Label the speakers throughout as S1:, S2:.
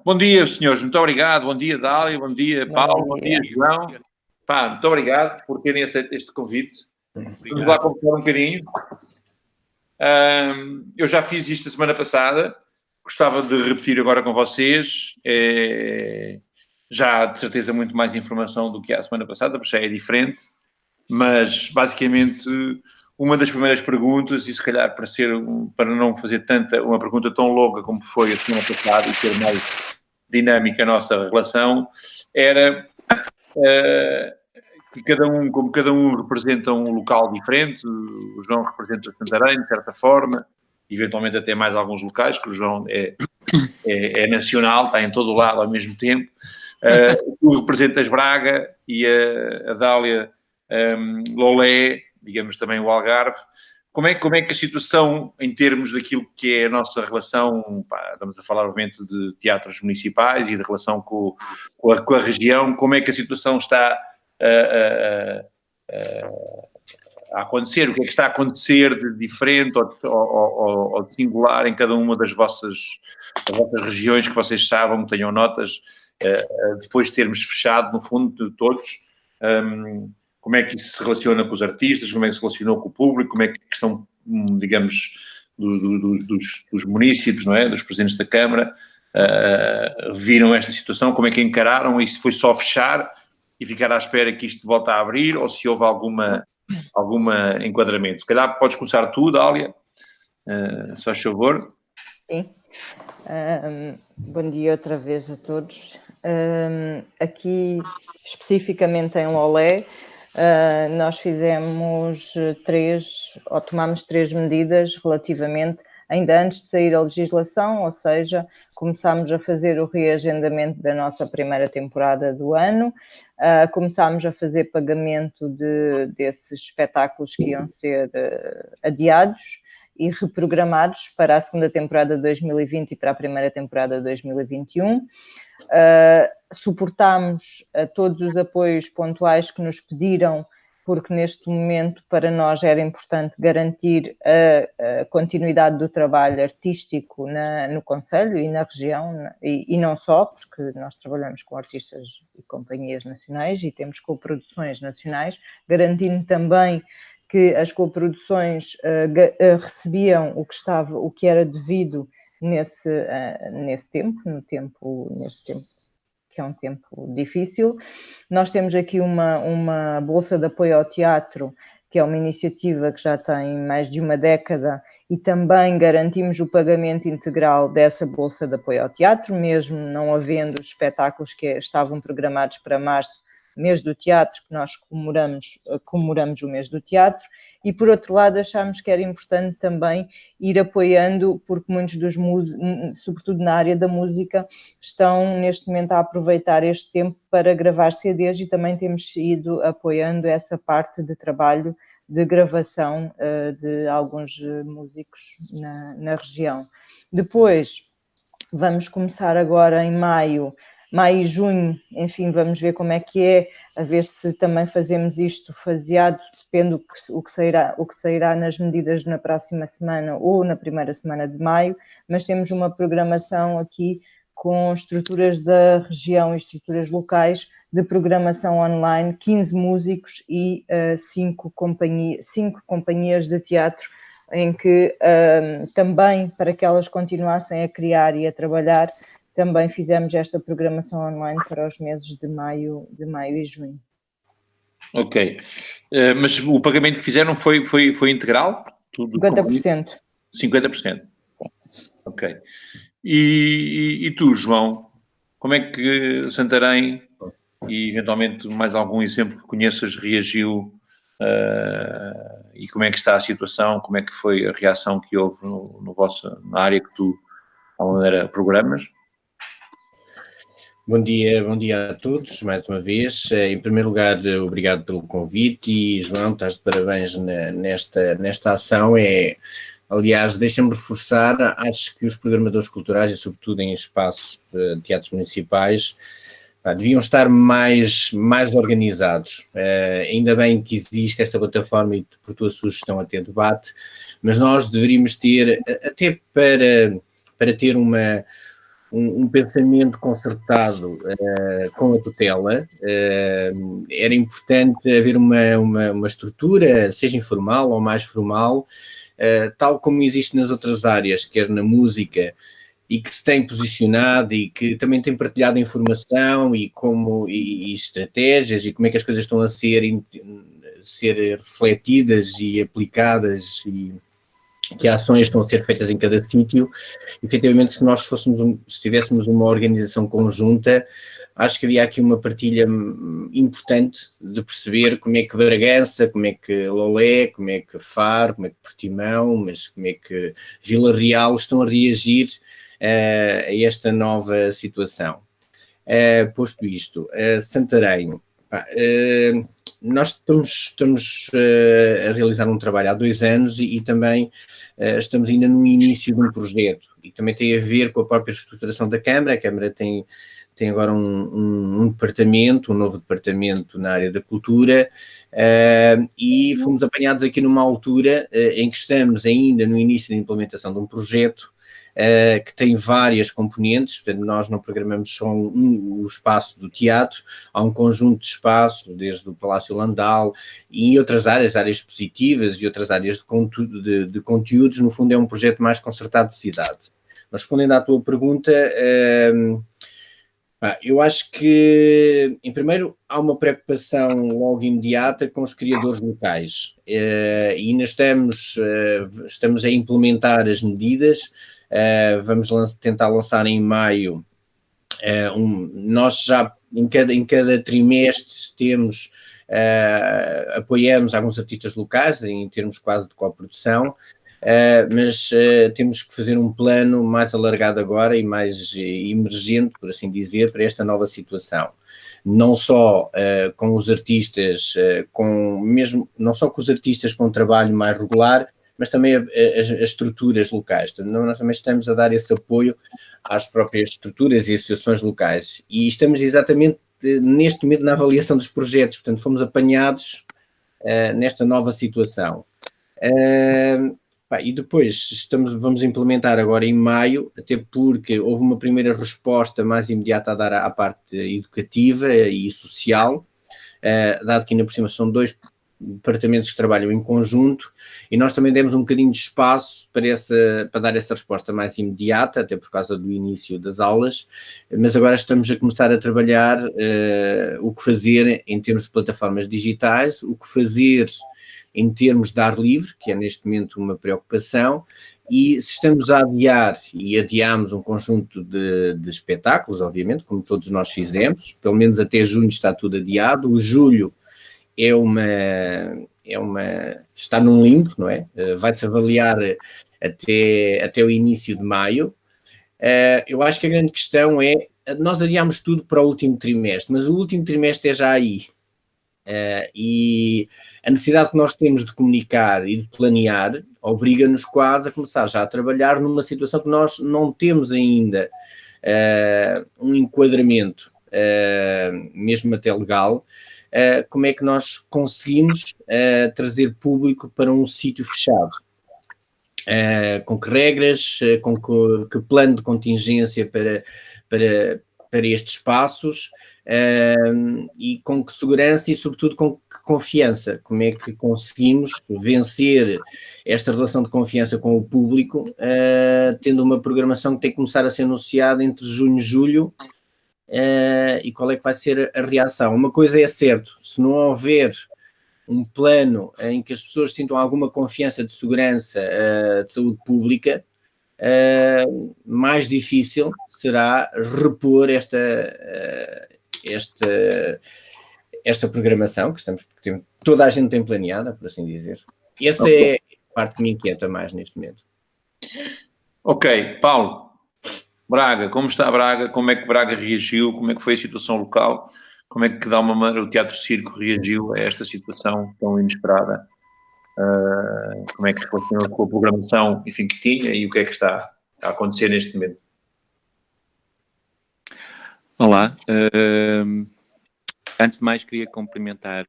S1: Bom dia, senhores, muito obrigado. Bom dia, Dália, bom dia, Paulo, bom dia, João. Pá, muito obrigado por terem aceito este convite. Vamos lá conversar um bocadinho. Eu já fiz isto a semana passada, gostava de repetir agora com vocês. Já, de certeza, muito mais informação do que a semana passada, porque já é diferente. Mas, basicamente, uma das primeiras perguntas, e se calhar para não fazer uma pergunta tão longa como foi a semana passada e ter mais dinâmica a nossa relação, era que como cada um representa um local diferente. O João representa Santarém, de certa forma, eventualmente até mais alguns locais, que o João é nacional, está em todo o lado ao mesmo tempo. Tu representas Braga e a Dália Lolé, digamos também o Algarve. Como é que a situação, em termos daquilo que é a nossa relação, estamos a falar obviamente de teatros municipais e de relação com a região, como é que a situação está a acontecer? O que é que está a acontecer de diferente ou de singular em cada uma das vossas regiões que vocês saibam, que tenham notas, depois de termos fechado, no fundo, de todos? Como é que isso se relaciona com os artistas? Como é que se relacionou com o público? Como é que a questão, digamos, dos munícipes, não é? Dos presidentes da Câmara, viram esta situação? Como é que encararam? E se foi só fechar e ficar à espera que isto volte a abrir, ou se houve alguma enquadramento? Se calhar podes começar tu, Dália, se faz favor.
S2: Sim. Bom dia outra vez a todos. Aqui, especificamente em Lolé, nós tomámos três medidas relativamente, ainda antes de sair a legislação, ou seja, começámos a fazer o reagendamento da nossa primeira temporada do ano, começámos a fazer pagamento desses espetáculos que iam ser adiados e reprogramados para a segunda temporada de 2020 e para a primeira temporada de 2021. Suportámos todos os apoios pontuais que nos pediram, porque neste momento para nós era importante garantir a continuidade do trabalho artístico no concelho e na região, e não só, porque nós trabalhamos com artistas e companhias nacionais e temos coproduções nacionais, garantindo também que as coproduções recebiam o que era devido neste tempo, que é um tempo difícil. Nós temos aqui uma bolsa de apoio ao teatro, que é uma iniciativa que já tem mais de uma década, e também garantimos o pagamento integral dessa bolsa de apoio ao teatro, mesmo não havendo os espetáculos que estavam programados para março, mês do teatro, que nós comemoramos o mês do teatro. E, por outro lado, achámos que era importante também ir apoiando, porque muitos dos músicos, sobretudo na área da música, estão neste momento a aproveitar este tempo para gravar CDs, e também temos ido apoiando essa parte de trabalho de gravação de alguns músicos na região. Depois, vamos começar agora em maio e junho, enfim, vamos ver como é que é, a ver se também fazemos isto faseado, depende o que sairá nas medidas na próxima semana ou na primeira semana de maio, mas temos uma programação aqui com estruturas da região e estruturas locais de programação online, 15 músicos e 5 companhias de teatro, em que também, para que elas continuassem a criar e a trabalhar, também fizemos esta programação online para os meses de maio e junho.
S1: Ok. Mas o pagamento que fizeram foi integral?
S2: 50%.
S1: 50%. Ok. E tu, João, como é que Santarém, e eventualmente mais algum exemplo que conheças, reagiu, e como é que está a situação, como é que foi a reação que houve na área que tu, de alguma maneira, programas?
S3: Bom dia a todos, mais uma vez. Em primeiro lugar, obrigado pelo convite, e João, estás de parabéns nesta ação. Aliás, deixa-me reforçar, acho que os programadores culturais, e sobretudo em espaços de teatros municipais, deviam estar mais organizados. Ainda bem que existe esta plataforma e, por tua sugestão, a ter debate, mas nós deveríamos ter, até para ter um pensamento concertado com a tutela. Era importante haver uma estrutura, seja informal ou mais formal, tal como existe nas outras áreas, quer na música, e que se tem posicionado e que também tem partilhado informação e estratégias e como é que as coisas estão a ser refletidas e aplicadas e que ações estão a ser feitas em cada sítio. Efetivamente, se tivéssemos uma organização conjunta, acho que havia aqui uma partilha importante de perceber como é que Bragança, como é que Lolé, como é que Faro, como é que Portimão, mas como é que Vila Real estão a reagir a esta nova situação. Posto isto, Santarém, nós estamos a realizar um trabalho há 2 anos e também estamos ainda no início de um projeto e também tem a ver com a própria estruturação da Câmara. A Câmara tem agora um departamento, um novo departamento na área da cultura, e fomos apanhados aqui numa altura em que estamos ainda no início da implementação de um projeto que tem várias componentes. Portanto, nós não programamos só o espaço do teatro, há um conjunto de espaços, desde o Palácio Landau e outras áreas expositivas e outras áreas de conteúdos. No fundo, é um projeto mais concertado de cidade. Mas, respondendo à tua pergunta, eu acho que, em primeiro, há uma preocupação logo imediata com os criadores locais, e ainda estamos a implementar as medidas. Vamos tentar lançar em maio. Nós já em cada trimestre apoiamos alguns artistas locais em termos quase de coprodução, mas temos que fazer um plano mais alargado agora e mais emergente, por assim dizer, para esta nova situação. Não só com os artistas, não só com os artistas com um trabalho mais regular, mas também as estruturas locais. Nós também estamos a dar esse apoio às próprias estruturas e associações locais. E estamos exatamente neste momento na avaliação dos projetos, portanto fomos apanhados nesta nova situação. E depois vamos implementar agora em maio, até porque houve uma primeira resposta mais imediata a dar à parte educativa e social, dado que ainda por cima são 2 departamentos que trabalham em conjunto, e nós também demos um bocadinho de espaço para dar essa resposta mais imediata, até por causa do início das aulas, mas agora estamos a começar a trabalhar o que fazer em termos de plataformas digitais, o que fazer em termos de ar livre, que é neste momento uma preocupação, e se estamos a adiar, e adiamos um conjunto de espetáculos, obviamente, como todos nós fizemos, pelo menos até junho está tudo adiado. O julho está num limbo, não é? Vai-se avaliar até o início de maio. Eu acho que a grande questão é, nós adiamos tudo para o último trimestre, mas o último trimestre é já aí. E a necessidade que nós temos de comunicar e de planear obriga-nos quase a começar já a trabalhar numa situação que nós não temos ainda um enquadramento, mesmo até legal. Como é que nós conseguimos trazer público para um sítio fechado? Com que regras, com que plano de contingência para estes espaços, e com que segurança e, sobretudo, com que confiança? Como é que conseguimos vencer esta relação de confiança com o público, tendo uma programação que tem que começar a ser anunciada entre junho e julho? E qual é que vai ser a reação? Uma coisa é certo, se não houver um plano em que as pessoas sintam alguma confiança de segurança, de saúde pública, mais difícil será repor esta programação que toda a gente tem planeada, por assim dizer. E essa é a parte que me inquieta mais neste momento.
S1: Ok, Paulo, Braga, como está Braga? Como é que Braga reagiu? Como é que foi a situação local? Como é que o Teatro Circo reagiu a esta situação tão inesperada? Como é que relacionou com a programação, enfim, que tinha, e o que é que está a acontecer neste momento?
S4: Olá, antes de mais queria cumprimentar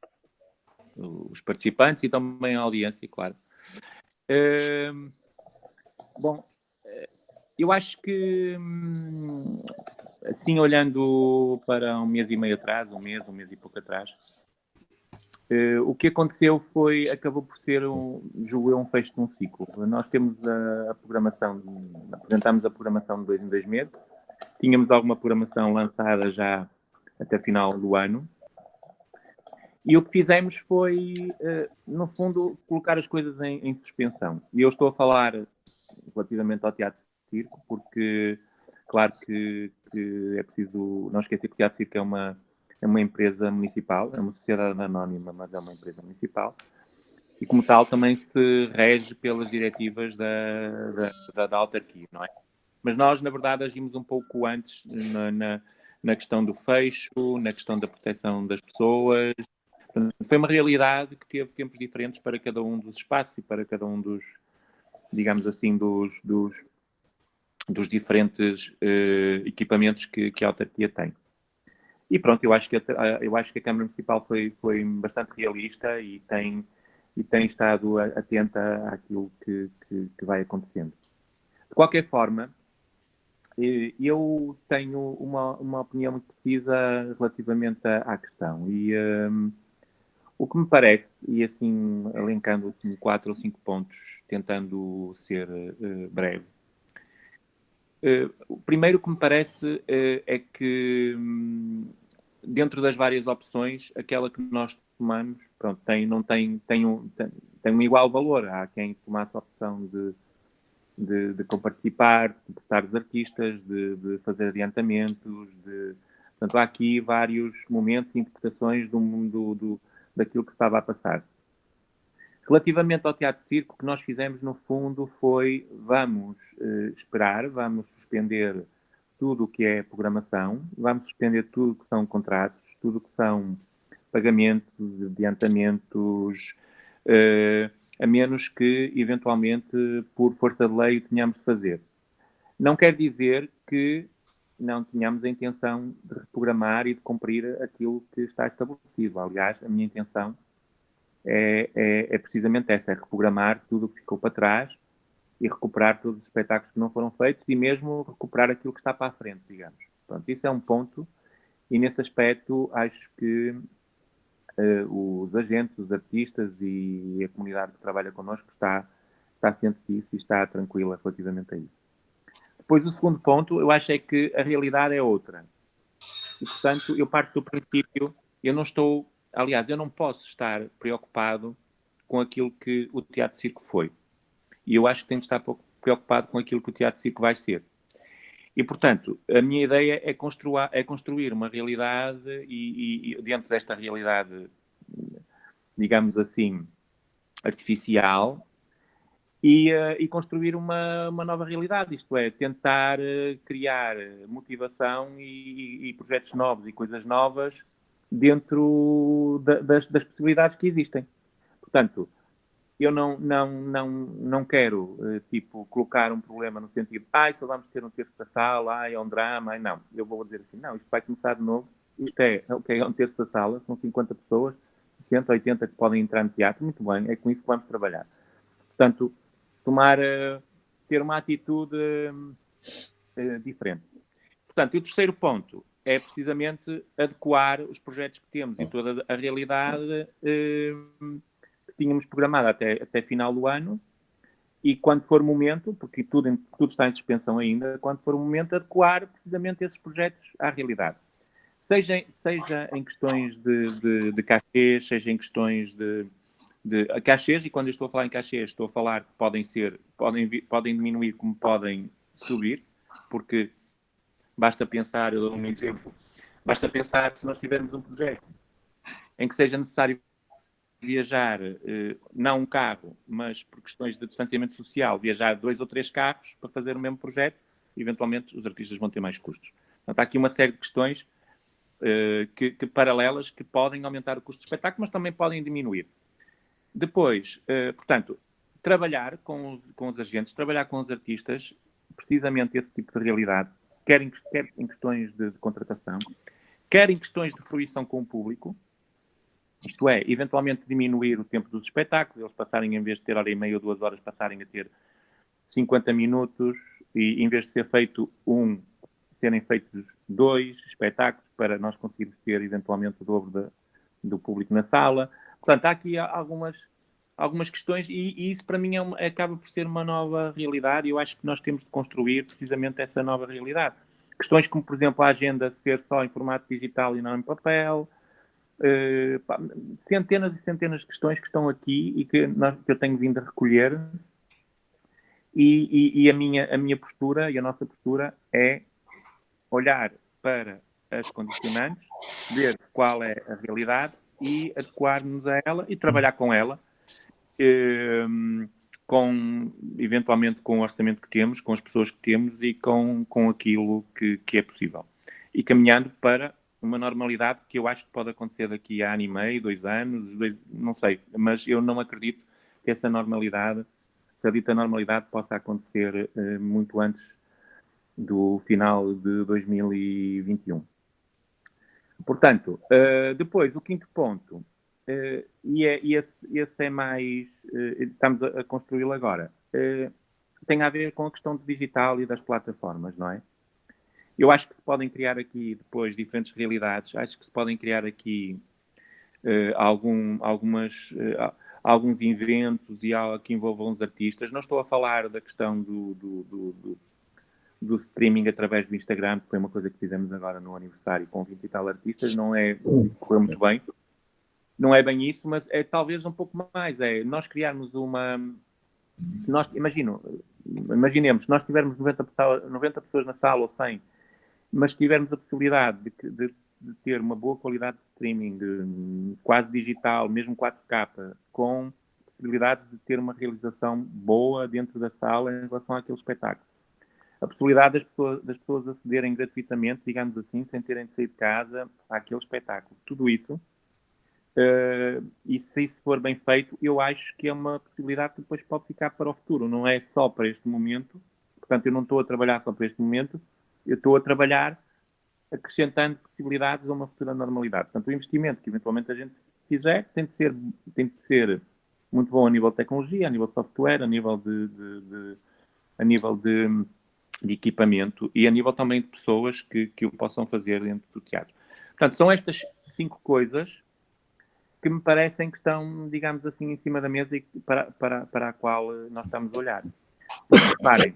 S4: os participantes e também a audiência, claro. Bom, eu acho que, assim, olhando para um mês e meio atrás, um mês e pouco atrás, o que aconteceu acabou por ser, julgo eu, um fecho de um ciclo. Nós temos a programação, apresentámos a programação de 2 em 2 meses, tínhamos alguma programação lançada já até final do ano, e o que fizemos foi, no fundo, colocar as coisas em suspensão. E eu estou a falar relativamente ao Teatro Circo, porque, claro que é preciso não esquecer que o Teatro Circo é uma empresa municipal, é uma sociedade anónima, mas é uma empresa municipal, e como tal também se rege pelas diretivas da autarquia, não é? Mas nós, na verdade, agimos um pouco antes na questão do fecho, na questão da proteção das pessoas. Foi uma realidade que teve tempos diferentes para cada um dos espaços e para cada um dos, digamos assim, dos diferentes equipamentos que a autarquia tem. E pronto, eu acho que a Câmara Municipal foi bastante realista e tem estado atenta àquilo que vai acontecendo. De qualquer forma, eu tenho uma opinião muito precisa relativamente à questão. E o que me parece, e assim, elencando assim, 4 ou 5 pontos, tentando ser breve. O primeiro que me parece é que, dentro das várias opções, aquela que nós tomamos, pronto, tem um igual valor. Há quem tomasse a opção de comparticipar, de suportar os artistas, de fazer adiantamentos, portanto, há aqui vários momentos e interpretações daquilo que estava a passar. Relativamente ao Teatro Circo, o que nós fizemos, no fundo, foi vamos esperar, vamos suspender tudo o que é programação, vamos suspender tudo o que são contratos, tudo o que são pagamentos, adiantamentos, a menos que, eventualmente, por força de lei, o tenhamos de fazer. Não quer dizer que não tenhamos a intenção de reprogramar e de cumprir aquilo que está estabelecido. Aliás, a minha intenção é precisamente essa, é reprogramar tudo o que ficou para trás e recuperar todos os espetáculos que não foram feitos e mesmo recuperar aquilo que está para a frente, digamos. Pronto, isso é um ponto e, nesse aspecto, acho que os agentes, os artistas e a comunidade que trabalha connosco está ciente disso e está tranquila relativamente a isso. Depois, o segundo ponto, eu acho é que a realidade é outra. E, portanto, eu parto do princípio, eu não posso estar preocupado com aquilo que o Teatro Circo foi. E eu acho que tenho de estar preocupado com aquilo que o Teatro Circo vai ser. E, portanto, a minha ideia é construir uma realidade e dentro desta realidade, digamos assim, artificial, e construir uma nova realidade, isto é, tentar criar motivação e projetos novos e coisas novas dentro das possibilidades que existem. Portanto, eu não quero, colocar um problema no sentido só vamos ter um terço da sala, é um drama, não. Eu vou dizer assim, não, isto vai começar de novo, isto é um terço da sala, são 50 pessoas, 60, 80 que podem entrar no teatro, muito bem, é com isso que vamos trabalhar. Portanto, ter uma atitude diferente. Portanto, e o terceiro ponto é precisamente adequar os projetos que temos e toda a realidade que tínhamos programado até final do ano e quando for o momento, porque tudo está em suspensão ainda, quando for o momento, adequar precisamente esses projetos à realidade. Seja em questões de cachês, seja em questões de cachês, e quando eu estou a falar em cachês, estou a falar que podem diminuir como podem subir, porque basta pensar, eu dou um exemplo, basta pensar se nós tivermos um projeto em que seja necessário viajar, não um carro, mas por questões de distanciamento social, viajar 2 ou 3 carros para fazer o mesmo projeto, eventualmente os artistas vão ter mais custos. Portanto, há aqui uma série de questões paralelas que podem aumentar o custo do espetáculo, mas também podem diminuir. Depois, portanto, trabalhar com os agentes, trabalhar com os artistas, precisamente esse tipo de realidade, quer em questões de contratação, quer em questões de fruição com o público, isto é, eventualmente diminuir o tempo dos espetáculos, eles passarem, em vez de ter hora e meia ou 2 horas, passarem a ter 50 minutos, e em vez de ser feito serem feitos 2 espetáculos para nós conseguirmos ter eventualmente o dobro do público na sala. Portanto, há aqui algumas questões e isso para mim acaba por ser uma nova realidade e eu acho que nós temos de construir precisamente essa nova realidade. Questões como, por exemplo, a agenda ser só em formato digital e não em papel, centenas e centenas de questões que estão aqui e que eu tenho vindo a recolher e a minha postura e a nossa postura é olhar para as condicionantes, ver qual é a realidade e adequar-nos a ela e trabalhar com ela, eventualmente com o orçamento que temos, com as pessoas que temos e com aquilo que é possível. E caminhando para uma normalidade que eu acho que pode acontecer daqui a ano e meio, 2 anos, não sei, mas eu não acredito que essa normalidade, que a dita normalidade possa acontecer muito antes do final de 2021. Portanto, depois, o quinto ponto, esse é mais, estamos a construí-lo agora, tem a ver com a questão do digital e das plataformas, não é? Eu acho que se podem criar aqui depois diferentes realidades, acho que se podem criar aqui alguns eventos que envolvam os artistas. Não estou a falar da questão do streaming através do Instagram, que foi uma coisa que fizemos agora no aniversário com 20 e tal artistas, correu muito bem. Não é bem isso, mas é talvez um pouco mais. É nós criarmos imaginemos, se nós tivermos 90 pessoas na sala ou 100, mas tivermos a possibilidade de ter uma boa qualidade de streaming, quase digital, mesmo 4K, com possibilidade de ter uma realização boa dentro da sala em relação àquele espetáculo. A possibilidade das pessoas acederem gratuitamente, digamos assim, sem terem de sair de casa, àquele espetáculo. Tudo isso, e se isso for bem feito, eu acho que é uma possibilidade que depois pode ficar para o futuro. Não é só para este momento. Portanto, eu não estou a trabalhar só para este momento. Eu estou a trabalhar acrescentando possibilidades a uma futura normalidade. Portanto, o investimento que eventualmente a gente fizer tem de ser muito bom a nível de tecnologia, a nível de software, a nível de equipamento e a nível também de pessoas que o possam fazer dentro do teatro. Portanto, são estas 5 coisas que me parecem que estão, digamos assim, em cima da mesa e para a qual nós estamos a olhar. Reparem,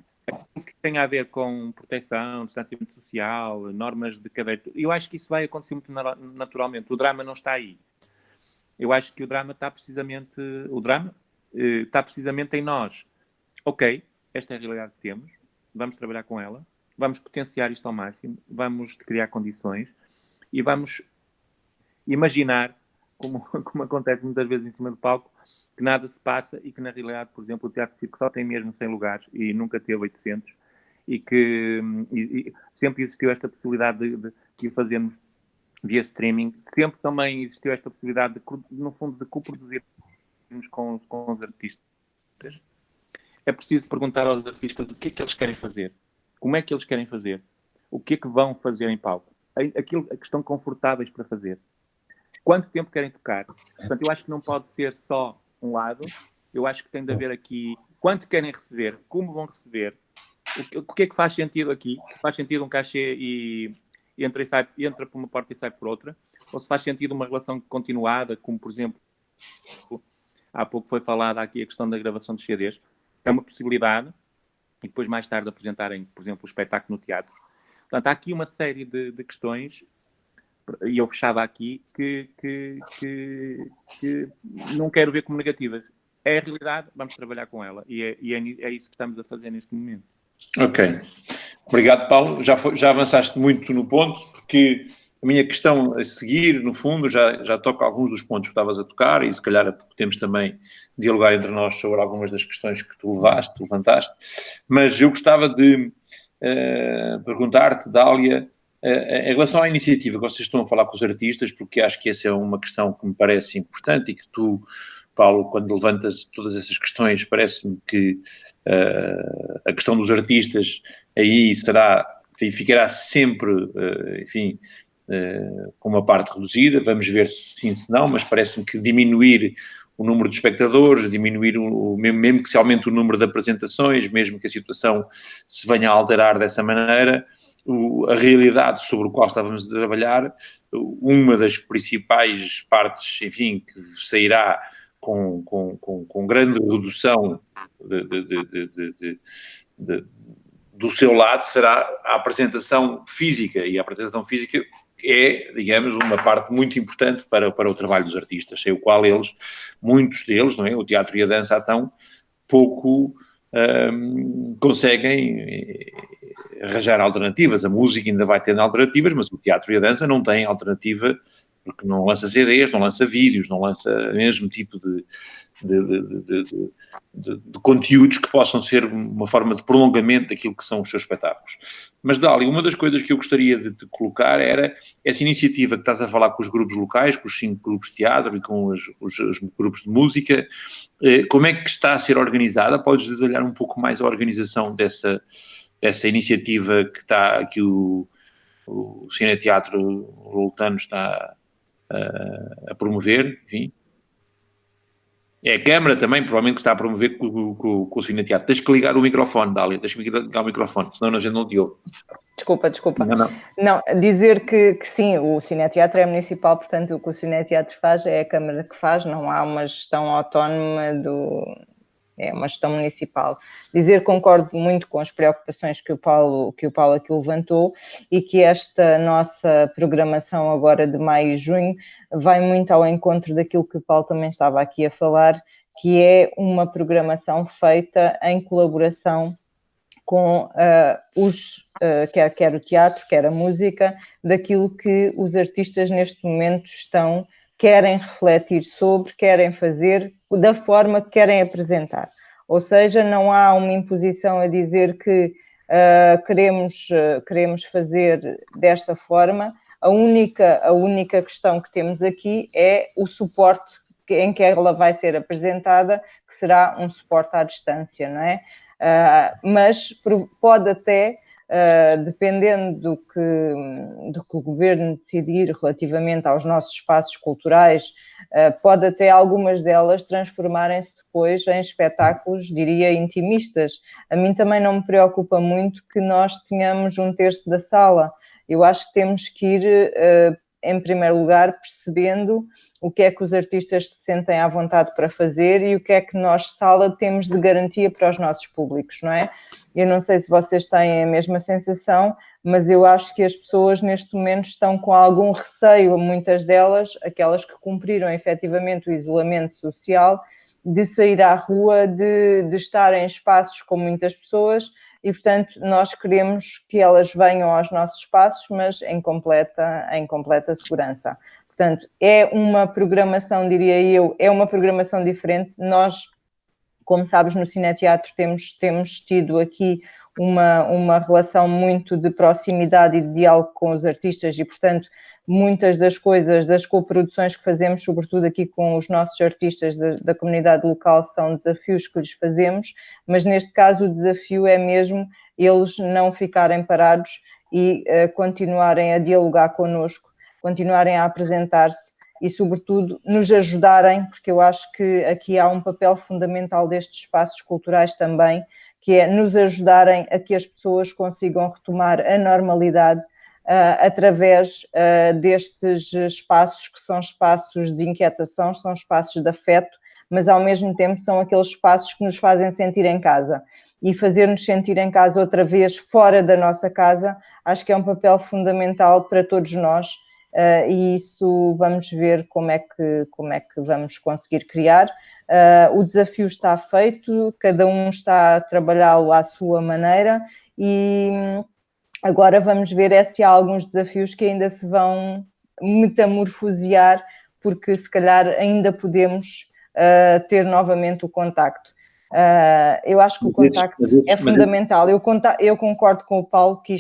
S4: o que tem a ver com proteção, distanciamento social, normas de cadeia, eu acho que isso vai acontecer muito naturalmente. O drama não está aí. Eu acho que o drama está precisamente em nós. Ok, esta é a realidade que temos, vamos trabalhar com ela, vamos potenciar isto ao máximo, vamos criar condições e vamos imaginar, como acontece muitas vezes em cima do palco, que nada se passa e que na realidade, por exemplo, o Teatro Circo só tem mesmo 100 lugares e nunca teve 800 e que sempre existiu esta possibilidade de fazermos via streaming, sempre também existiu esta possibilidade no fundo de coproduzirmos com os artistas. É preciso perguntar aos artistas o que é que eles querem fazer, como é que eles querem fazer, o que é que vão fazer em palco, aquilo que estão confortáveis para fazer, quanto tempo querem tocar. Portanto, eu acho que não pode ser só um lado, eu acho que tem de haver aqui quanto querem receber, como vão receber, o que é que faz sentido aqui, se faz sentido um cachê e entra por uma porta e sai por outra, ou se faz sentido uma relação continuada, como por exemplo, há pouco foi falada aqui a questão da gravação de CDs, é uma possibilidade, e depois mais tarde apresentarem, por exemplo, o espetáculo no teatro. Portanto, há aqui uma série de questões, e eu fechava aqui, que não quero ver como negativas. É a realidade, vamos trabalhar com ela, e é isso que estamos a fazer neste momento.
S1: Ok. Obrigado, Paulo. Já avançaste muito no ponto, porque a minha questão a seguir, no fundo, já toca alguns dos pontos que estavas a tocar e se calhar podemos também dialogar entre nós sobre algumas das questões que tu levantaste, mas eu gostava de perguntar-te, Dália, em relação à iniciativa que vocês estão a falar com os artistas, porque acho que essa é uma questão que me parece importante e que tu, Paulo, quando levantas todas essas questões, parece-me que a questão dos artistas aí ficará sempre, enfim, com uma parte reduzida, vamos ver se sim, se não, mas parece-me que diminuir o número de espectadores, diminuir, mesmo que se aumente o número de apresentações, mesmo que a situação se venha a alterar dessa maneira, a realidade sobre o qual estávamos a trabalhar, uma das principais partes, enfim, que sairá com grande redução do seu lado será a apresentação física, e a apresentação física é, digamos, uma parte muito importante para o trabalho dos artistas, sem o qual muitos deles, não é? O teatro e a dança tão pouco conseguem arranjar alternativas. A música ainda vai tendo alternativas, mas o teatro e a dança não têm alternativa, porque não lança CDs, não lança vídeos, não lança o mesmo tipo de conteúdos que possam ser uma forma de prolongamento daquilo que são os seus espetáculos. Mas, Dália, uma das coisas que eu gostaria de te colocar era essa iniciativa que estás a falar com os grupos locais, com os 5 grupos de teatro e com os grupos de música. Como é que está a ser organizada? Podes detalhar um pouco mais a organização dessa iniciativa que o Cineteatro Lutano está a promover, enfim. É a Câmara também, provavelmente, que está a promover com o Cineteatro. Tens que ligar o microfone, Dália. Deixa-me ligar o microfone, senão a gente não te ouve.
S2: Desculpa.
S1: Não.
S2: Dizer que sim, o Cineteatro é municipal, portanto, o que o Cineteatro faz é a Câmara que faz, não há uma gestão autónoma é uma gestão municipal. Dizer que concordo muito com as preocupações que o Paulo aqui levantou e que esta nossa programação agora de maio e junho vai muito ao encontro daquilo que o Paulo também estava aqui a falar, que é uma programação feita em colaboração com quer o teatro, quer a música, daquilo que os artistas neste momento querem refletir sobre, querem fazer, da forma que querem apresentar. Ou seja, não há uma imposição a dizer que queremos fazer desta forma. A única questão que temos aqui é o suporte em que ela vai ser apresentada, que será um suporte à distância, não é? Mas pode até, dependendo do que o Governo decidir relativamente aos nossos espaços culturais, pode até algumas delas transformarem-se depois em espetáculos, diria, intimistas. A mim também não me preocupa muito que nós tenhamos 1/3 da sala. Eu acho que temos que ir, em primeiro lugar, percebendo o que é que os artistas se sentem à vontade para fazer e o que é que nós, sala, temos de garantia para os nossos públicos, não é? Eu não sei se vocês têm a mesma sensação, mas eu acho que as pessoas neste momento estão com algum receio, muitas delas, aquelas que cumpriram efetivamente o isolamento social, de sair à rua, de estar em espaços com muitas pessoas e, portanto, nós queremos que elas venham aos nossos espaços, mas em completa segurança. Portanto, é uma programação, diria eu, é uma programação diferente. Nós, como sabes, no Cineteatro temos tido aqui uma relação muito de proximidade e de diálogo com os artistas e, portanto, muitas das coisas, das coproduções que fazemos, sobretudo aqui com os nossos artistas da comunidade local, são desafios que lhes fazemos, mas neste caso o desafio é mesmo eles não ficarem parados e continuarem a dialogar connosco, continuarem a apresentar-se e, sobretudo, nos ajudarem, porque eu acho que aqui há um papel fundamental destes espaços culturais também, que é nos ajudarem a que as pessoas consigam retomar a normalidade através destes espaços que são espaços de inquietação, são espaços de afeto, mas ao mesmo tempo são aqueles espaços que nos fazem sentir em casa. E fazer-nos sentir em casa outra vez fora da nossa casa, acho que é um papel fundamental para todos nós. E isso vamos ver como é que vamos conseguir criar. O desafio está feito, cada um está a trabalhá-lo à sua maneira e agora vamos ver se há alguns desafios que ainda se vão metamorfosear, porque se calhar ainda podemos ter novamente o contacto. Eu acho que o contacto é fundamental. Eu concordo com o Paulo que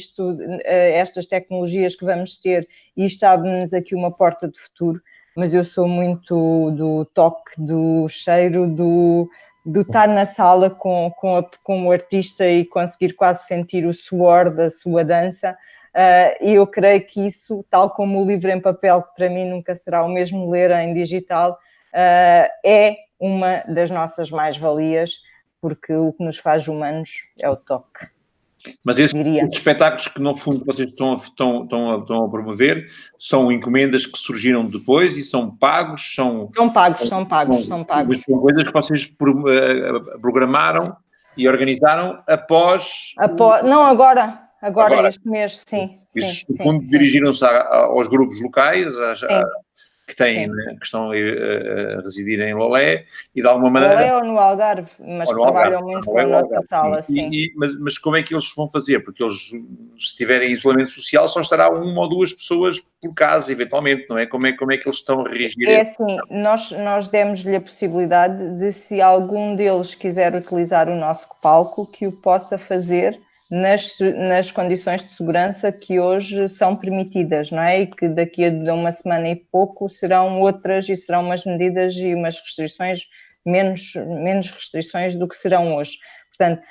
S2: estas tecnologias que vamos ter, isto abre-nos aqui uma porta de futuro, mas eu sou muito do toque, do cheiro, do estar na sala com o artista e conseguir quase sentir o suor da sua dança. E eu creio que isso, tal como o livro em papel, que para mim nunca será o mesmo ler em digital, é uma das nossas mais-valias, porque o que nos faz humanos é o toque.
S1: Mas esses espetáculos que, no fundo, vocês estão a promover são encomendas que surgiram depois e são pagos? São pagos.
S2: São
S1: coisas que vocês programaram e organizaram após...
S2: Não, agora este mês, sim.
S1: No fundo, dirigiram-se aos grupos locais, que estão a residir em Lolé, e de alguma maneira...
S2: Lolé ou no Algarve, mas trabalham muito com a nossa sala, sim.
S1: Mas como é que eles vão fazer? Porque eles, se tiverem isolamento social, só estará uma ou duas pessoas por casa, eventualmente, não é? Como é que eles estão a reagir?
S2: É assim, nós demos-lhe a possibilidade de, se algum deles quiser utilizar o nosso palco, que o possa fazer nas condições de segurança que hoje são permitidas, não é? E que daqui a uma semana e pouco serão outras, e serão umas medidas e umas restrições, menos restrições do que serão hoje. Portanto,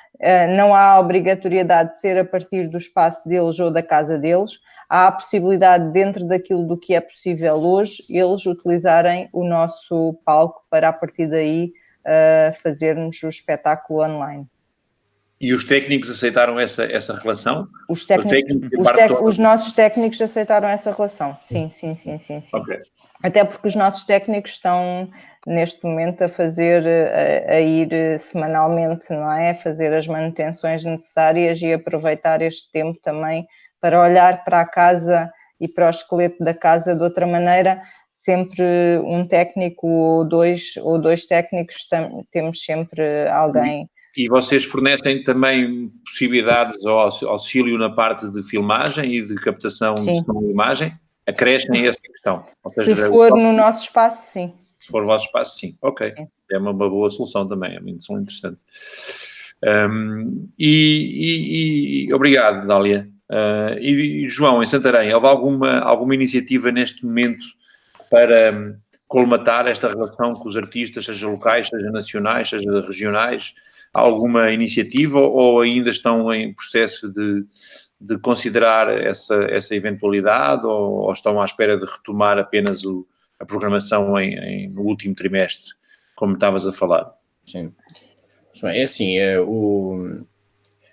S2: não há obrigatoriedade de ser a partir do espaço deles ou da casa deles. Há a possibilidade, dentro daquilo do que é possível hoje, eles utilizarem o nosso palco para, a partir daí, fazermos o espetáculo online.
S1: E os técnicos aceitaram essa relação?
S2: Os nossos técnicos aceitaram essa relação, sim.
S1: Okay.
S2: Até porque os nossos técnicos estão, neste momento, a ir semanalmente, não é? A fazer as manutenções necessárias e aproveitar este tempo também para olhar para a casa e para o esqueleto da casa de outra maneira. Sempre um técnico ou dois técnicos, temos sempre alguém.
S1: E vocês fornecem também possibilidades ou auxílio na parte de filmagem e de captação de som e imagem? Acrescem essa questão? Ou seja,
S2: se for no nosso espaço, sim.
S1: Se for no vosso espaço, sim. Ok. Sim. É uma boa solução também, é uma solução interessante. Obrigado, Dália. E João, em Santarém, houve alguma iniciativa neste momento para colmatar esta relação com os artistas, seja locais, seja nacionais, seja regionais? Há alguma iniciativa ou ainda estão em processo de considerar essa eventualidade ou estão à espera de retomar apenas a programação no último trimestre, como estavas a falar?
S3: Sim. É assim,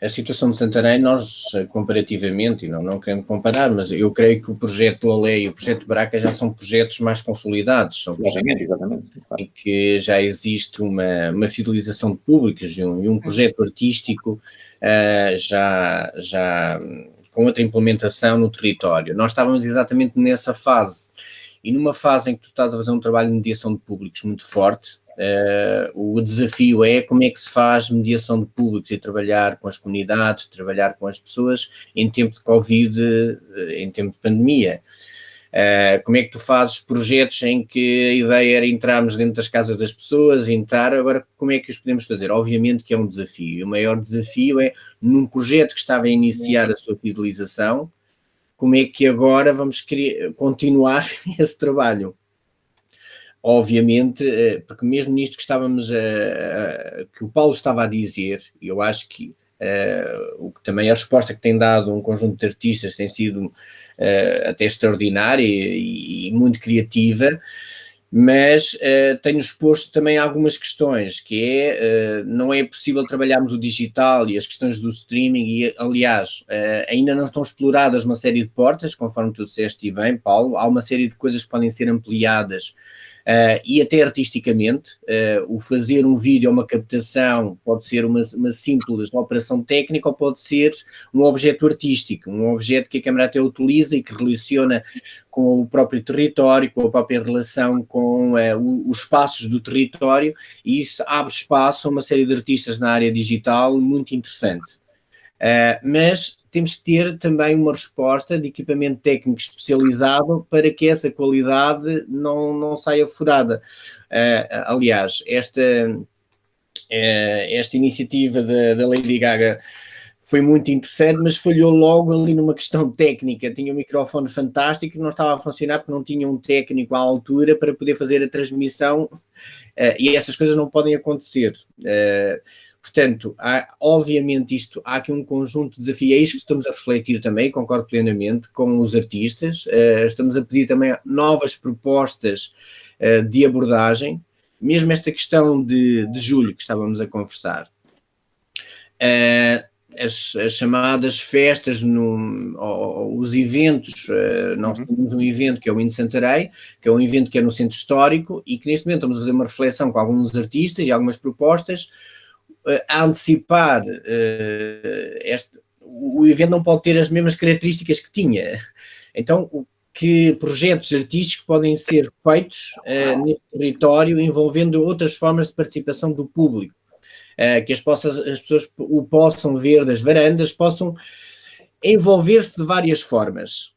S3: a situação de Santarém, nós comparativamente, e não querendo comparar, mas eu creio que o projeto Olé e o projeto Braca já são projetos mais consolidados, são projetos em que já existe uma fidelização de públicos e um projeto artístico já com outra implementação no território. Nós estávamos exatamente nessa fase, e numa fase em que tu estás a fazer um trabalho de mediação de públicos muito forte. O desafio é como é que se faz mediação de públicos e trabalhar com as comunidades, trabalhar com as pessoas em tempo de Covid, em tempo de pandemia. Como é que tu fazes projetos em que a ideia era entrarmos dentro das casas das pessoas, agora como é que os podemos fazer? Obviamente que é um desafio. O maior desafio é, num projeto que estava a iniciar a sua fidelização, como é que agora vamos continuar esse trabalho? Obviamente, porque mesmo nisto que que o Paulo estava a dizer, e eu acho que o que também a resposta que tem dado um conjunto de artistas tem sido até extraordinária e muito criativa, mas tenho exposto também algumas questões, que não é possível trabalharmos o digital e as questões do streaming, e aliás, ainda não estão exploradas uma série de portas, conforme tu disseste e bem, Paulo, há uma série de coisas que podem ser ampliadas. E até artisticamente, o fazer um vídeo ou uma captação pode ser uma simples operação técnica ou pode ser um objeto artístico, um objeto que a Câmara até utiliza e que relaciona com o próprio território, com a própria relação com os espaços do território, e isso abre espaço a uma série de artistas na área digital muito interessante. Mas temos que ter também uma resposta de equipamento técnico especializado para que essa qualidade não saia furada. Aliás, esta iniciativa da Lady Gaga foi muito interessante, mas falhou logo ali numa questão técnica. Tinha um microfone fantástico que não estava a funcionar porque não tinha um técnico à altura para poder fazer a transmissão, e essas coisas não podem acontecer. Portanto, obviamente há aqui um conjunto de desafios, é isto que estamos a refletir também, concordo plenamente, com os artistas, estamos a pedir também novas propostas de abordagem, mesmo esta questão de julho que estávamos a conversar. As chamadas festas, os eventos, nós temos um evento que é o Indo Santarém, que é um evento que é no centro histórico e que neste momento estamos a fazer uma reflexão com alguns artistas e algumas propostas a antecipar o evento não pode ter as mesmas características que tinha. Então, que projetos artísticos podem ser feitos neste território envolvendo outras formas de participação do público, que as pessoas o possam ver das varandas, possam envolver-se de várias formas.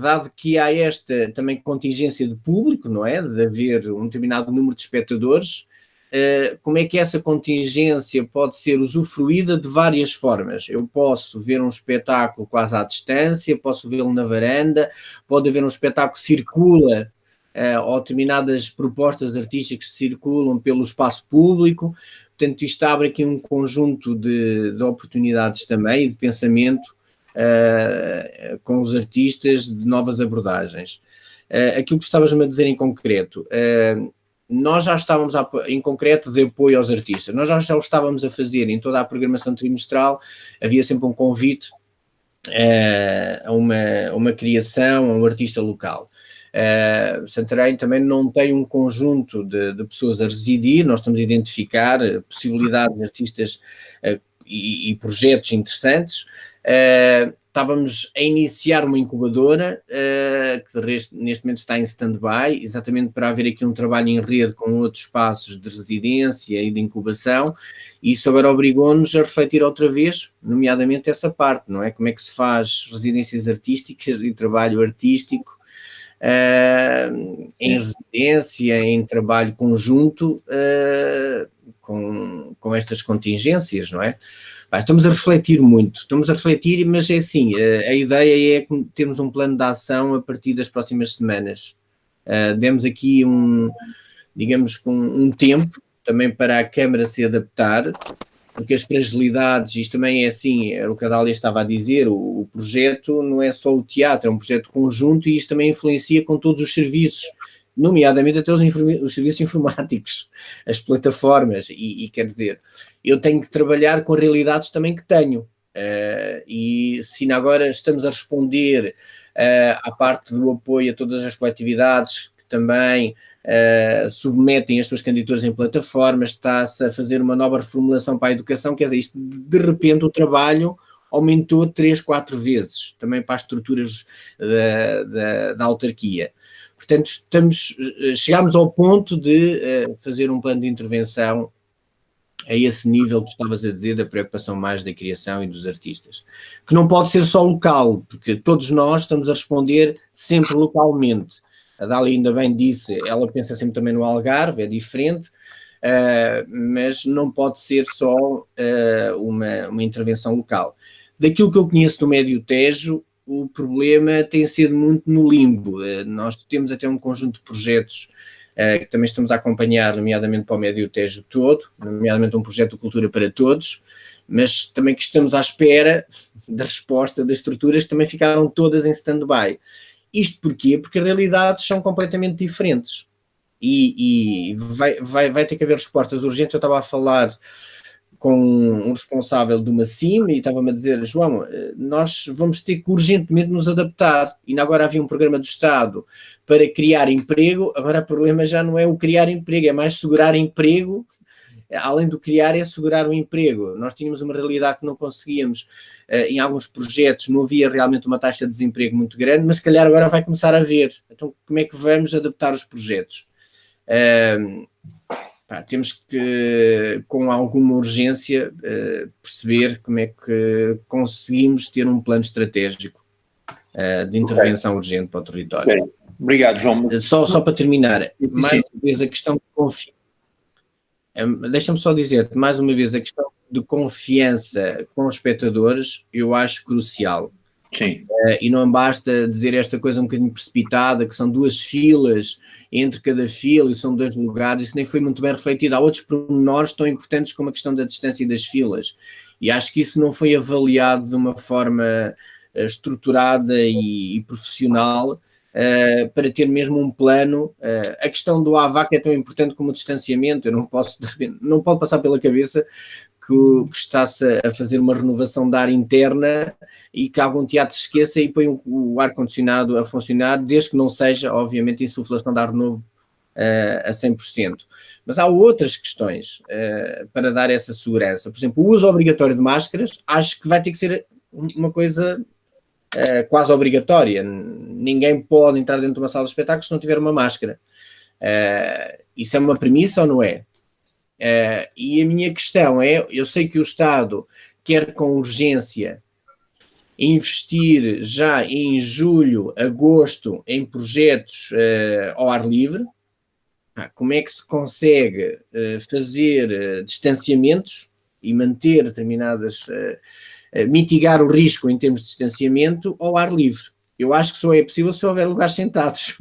S3: Dado que há esta também contingência de público, não é? De haver um determinado número de espectadores, como é que essa contingência pode ser usufruída de várias formas? Eu posso ver um espetáculo quase à distância, posso vê-lo na varanda, pode haver um espetáculo que circula, ou determinadas propostas artísticas que circulam pelo espaço público. Portanto, isto abre aqui um conjunto de oportunidades também, de pensamento com os artistas, de novas abordagens. Aquilo que estavas-me a dizer em concreto, nós já estávamos, em concreto, de apoio aos artistas, nós já o estávamos a fazer em toda a programação trimestral, havia sempre um convite a uma criação, a um artista local. Santarém também não tem um conjunto de pessoas a residir, nós estamos a identificar possibilidades de artistas e projetos interessantes. Estávamos a iniciar uma incubadora que neste momento está em stand-by, exatamente para haver aqui um trabalho em rede com outros espaços de residência e de incubação, e isso agora obrigou-nos a refletir outra vez, nomeadamente essa parte, não é? Como é que se faz residências artísticas e trabalho artístico em residência, em trabalho conjunto com estas contingências, não é? Estamos a refletir muito, mas é assim, a ideia é termos um plano de ação a partir das próximas semanas. Demos aqui digamos, um tempo também para a Câmara se adaptar, porque as fragilidades, isto também é assim, é o que a Dália estava a dizer, o projeto não é só o teatro, é um projeto conjunto e isto também influencia com todos os serviços, nomeadamente até os serviços informáticos, as plataformas, e quer dizer, eu tenho que trabalhar com realidades também que tenho, e se agora estamos a responder à parte do apoio a todas as coletividades que também submetem as suas candidaturas em plataformas, está-se a fazer uma nova reformulação para a educação, quer dizer, isto, de repente o trabalho aumentou 3, 4 vezes, também para as estruturas da autarquia. Portanto, chegámos ao ponto de fazer um plano de intervenção a esse nível que tu estavas a dizer, da preocupação mais da criação e dos artistas. Que não pode ser só local, porque todos nós estamos a responder sempre localmente. A Dália ainda bem disse, ela pensa sempre também no Algarve, é diferente, mas não pode ser só uma intervenção local. Daquilo que eu conheço do Médio Tejo, o problema tem sido muito no limbo. Nós temos até um conjunto de projetos que também estamos a acompanhar, nomeadamente para o Médio Tejo todo, nomeadamente um projeto de cultura para todos, mas também que estamos à espera da resposta das estruturas que também ficaram todas em stand-by. Isto porquê? Porque as realidades são completamente diferentes e vai ter que haver respostas urgentes. Eu estava a falar com um responsável de uma CIM e estava-me a dizer, João, nós vamos ter que urgentemente nos adaptar. E agora havia um programa do Estado para criar emprego, agora o problema já não é o criar emprego, é mais segurar emprego. Além do criar, é assegurar o emprego. Nós tínhamos uma realidade que não conseguíamos, em alguns projetos não havia realmente uma taxa de desemprego muito grande, mas se calhar agora vai começar a haver. Então, como é que vamos adaptar os projetos? Temos que, com alguma urgência, perceber como é que conseguimos ter um plano estratégico de intervenção urgente para o território.
S1: Okay. Obrigado, João.
S3: Só para terminar, mais uma vez a questão de confiança. Deixa-me só dizer, mais uma vez, a questão de confiança com os espectadores, eu acho crucial.
S1: Sim.
S3: E não basta dizer esta coisa um bocadinho precipitada, que são 2 filas, entre cada fila, e são 2 lugares, isso nem foi muito bem refletido. Há outros pormenores tão importantes como a questão da distância das filas, e acho que isso não foi avaliado de uma forma estruturada e profissional, para ter mesmo um plano. A questão do AVAC é tão importante como o distanciamento. Eu não pode passar pela cabeça que está-se a fazer uma renovação da área interna e que algum teatro se esqueça e põe o ar-condicionado a funcionar, desde que não seja, obviamente, insuflação de ar novo a 100%. Mas há outras questões para dar essa segurança. Por exemplo, o uso obrigatório de máscaras, acho que vai ter que ser uma coisa quase obrigatória. Ninguém pode entrar dentro de uma sala de espetáculos se não tiver uma máscara. Isso é uma premissa ou não é? E a minha questão é, eu sei que o Estado quer com urgência investir já em julho, agosto, em projetos ao ar livre. Como é que se consegue fazer distanciamentos e manter determinadas, mitigar o risco em termos de distanciamento ao ar livre? Eu acho que só é possível se houver lugares sentados.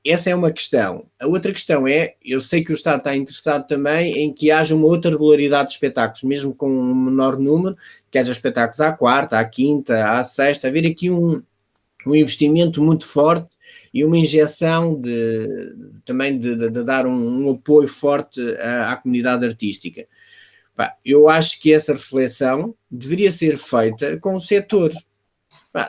S3: Essa é uma questão. A outra questão é, eu sei que o Estado está interessado também em que haja uma outra regularidade de espetáculos, mesmo com um menor número, que haja espetáculos à quarta, à quinta, à sexta, haver aqui um investimento muito forte e uma injeção também de dar um apoio forte à comunidade artística. Eu acho que essa reflexão deveria ser feita com o setor.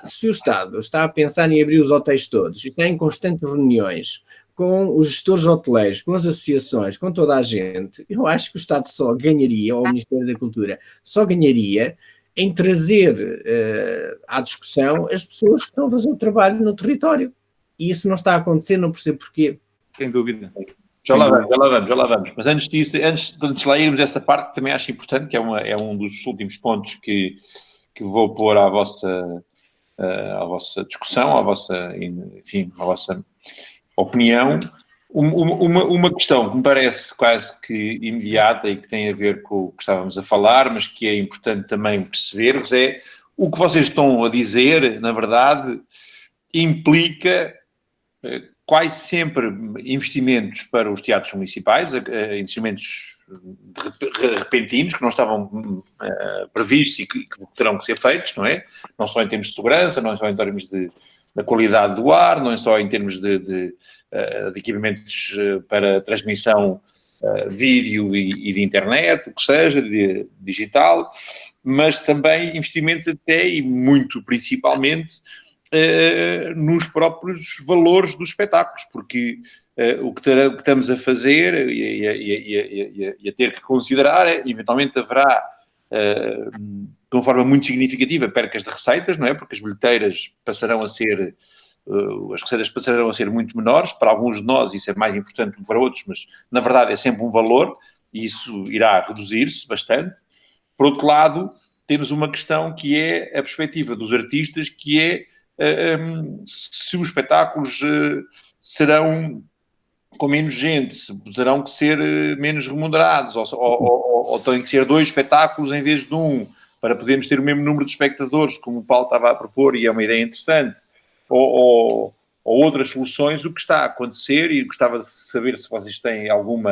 S3: Se o Estado está a pensar em abrir os hotéis todos e está em constantes reuniões com os gestores hoteleiros, com as associações, com toda a gente, eu acho que o Estado só ganharia, ou o Ministério da Cultura, só ganharia em trazer à discussão as pessoas que estão a fazer o trabalho no território. E isso não está a acontecer, não percebo porquê.
S4: Sem dúvida.
S1: Já lá vamos. Mas antes disso, antes de lá irmos essa parte, também acho importante, que é um dos últimos pontos que vou pôr à vossa discussão, à vossa opinião. Uma questão que me parece quase que imediata e que tem a ver com o que estávamos a falar, mas que é importante também perceber-vos, é o que vocês estão a dizer, na verdade, implica quase sempre investimentos para os teatros municipais, investimentos repentinos que não estavam previstos e que terão que ser feitos, não é? Não só em termos de segurança, não só em termos da qualidade do ar, não só em termos de equipamentos para transmissão vídeo e de internet, o que seja, de digital, mas também investimentos até e muito principalmente nos próprios valores dos espetáculos, porque o que estamos a fazer e a ter que considerar é, eventualmente haverá, de uma forma muito significativa, percas de receitas, não é? Porque as bilheteiras passarão a ser, as receitas passarão a ser muito menores, para alguns de nós isso é mais importante do que para outros, mas na verdade é sempre um valor e isso irá reduzir-se bastante. Por outro lado, temos uma questão que é a perspectiva dos artistas, que é se os espetáculos serão com menos gente, se terão que ser menos remunerados, ou têm que ser 2 espetáculos em vez de 1, para podermos ter o mesmo número de espectadores, como o Paulo estava a propor, e é uma ideia interessante, ou outras soluções. O que está a acontecer, e gostava de saber se vocês têm algum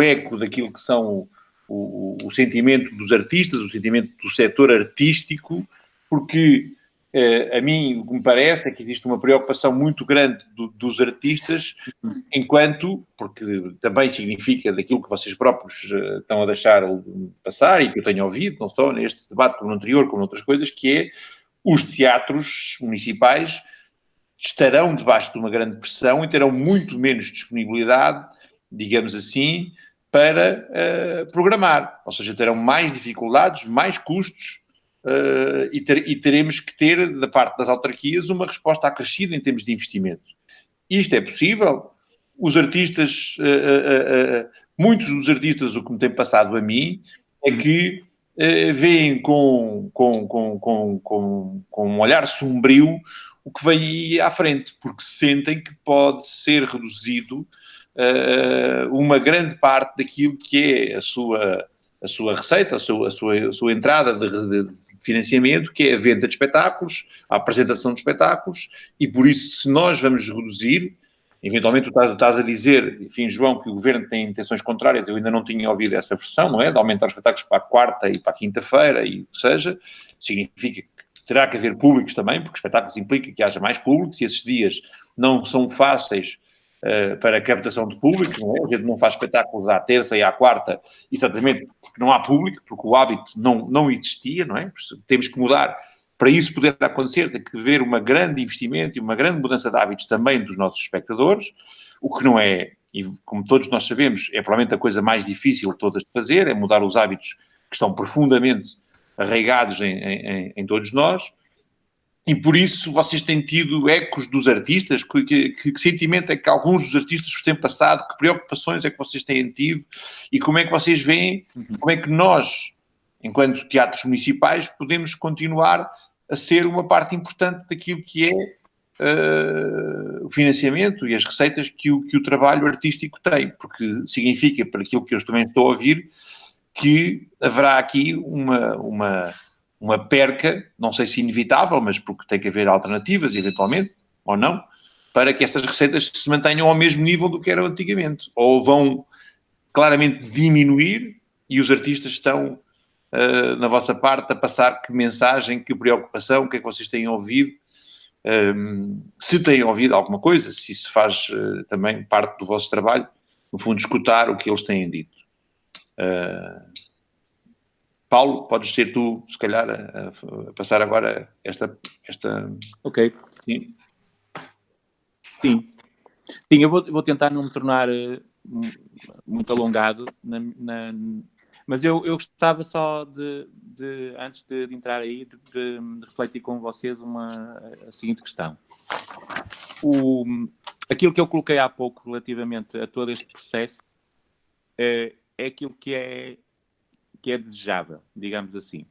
S1: eco daquilo que são o sentimento dos artistas, o sentimento do setor artístico, porque a mim o que me parece é que existe uma preocupação muito grande dos artistas, porque também significa daquilo que vocês próprios estão a deixar passar e que eu tenho ouvido, não só neste debate como no anterior, como noutras coisas, que é os teatros municipais estarão debaixo de uma grande pressão e terão muito menos disponibilidade, digamos assim, para programar. Ou seja, terão mais dificuldades, mais custos, e teremos que ter, da parte das autarquias, uma resposta acrescida em termos de investimento. Isto é possível. Os artistas, muitos dos artistas, o que me tem passado a mim, é que veem com um olhar sombrio o que vem aí à frente, porque sentem que pode ser reduzido uma grande parte daquilo que é a a sua receita, a sua entrada de financiamento, que é a venda de espetáculos, a apresentação de espetáculos, e por isso, se nós vamos reduzir, eventualmente tu estás a dizer, enfim, João, que o Governo tem intenções contrárias, eu ainda não tinha ouvido essa versão, não é? De aumentar os espetáculos para a quarta e para a quinta-feira, e o que seja, significa que terá que haver públicos também, porque espetáculos implica que haja mais públicos, e esses dias não são fáceis para a captação de público, não é? A gente não faz espetáculos à terça e à quarta, exatamente porque não há público, porque o hábito não existia, não é? Temos que mudar. Para isso poder acontecer, tem que haver um grande investimento e uma grande mudança de hábitos também dos nossos espectadores, o que não é, e como todos nós sabemos, é provavelmente a coisa mais difícil de todas de fazer, é mudar os hábitos que estão profundamente arraigados em todos nós. E por isso vocês têm tido ecos dos artistas? Que sentimento é que alguns dos artistas vos têm passado? Que preocupações é que vocês têm tido? E como é que vocês veem, como é que nós, enquanto teatros municipais, podemos continuar a ser uma parte importante daquilo que é o financiamento e as receitas que o trabalho artístico tem? Porque significa, para aquilo que eu também estou a ouvir, que haverá aqui uma perca, não sei se inevitável, mas porque tem que haver alternativas, eventualmente, ou não, para que estas receitas se mantenham ao mesmo nível do que eram antigamente. Ou vão claramente diminuir e os artistas estão, na vossa parte, a passar que mensagem, que preocupação, o que é que vocês têm ouvido, se têm ouvido alguma coisa, se isso faz também parte do vosso trabalho, no fundo, escutar o que eles têm dito. Paulo, podes ser tu, se calhar, a passar agora esta...
S4: Ok.
S1: Sim.
S4: Sim, eu vou tentar não me tornar muito alongado, mas eu gostava só de antes de entrar aí, de refletir com vocês a seguinte questão. Aquilo que eu coloquei há pouco relativamente a todo este processo é aquilo que é desejável, digamos assim.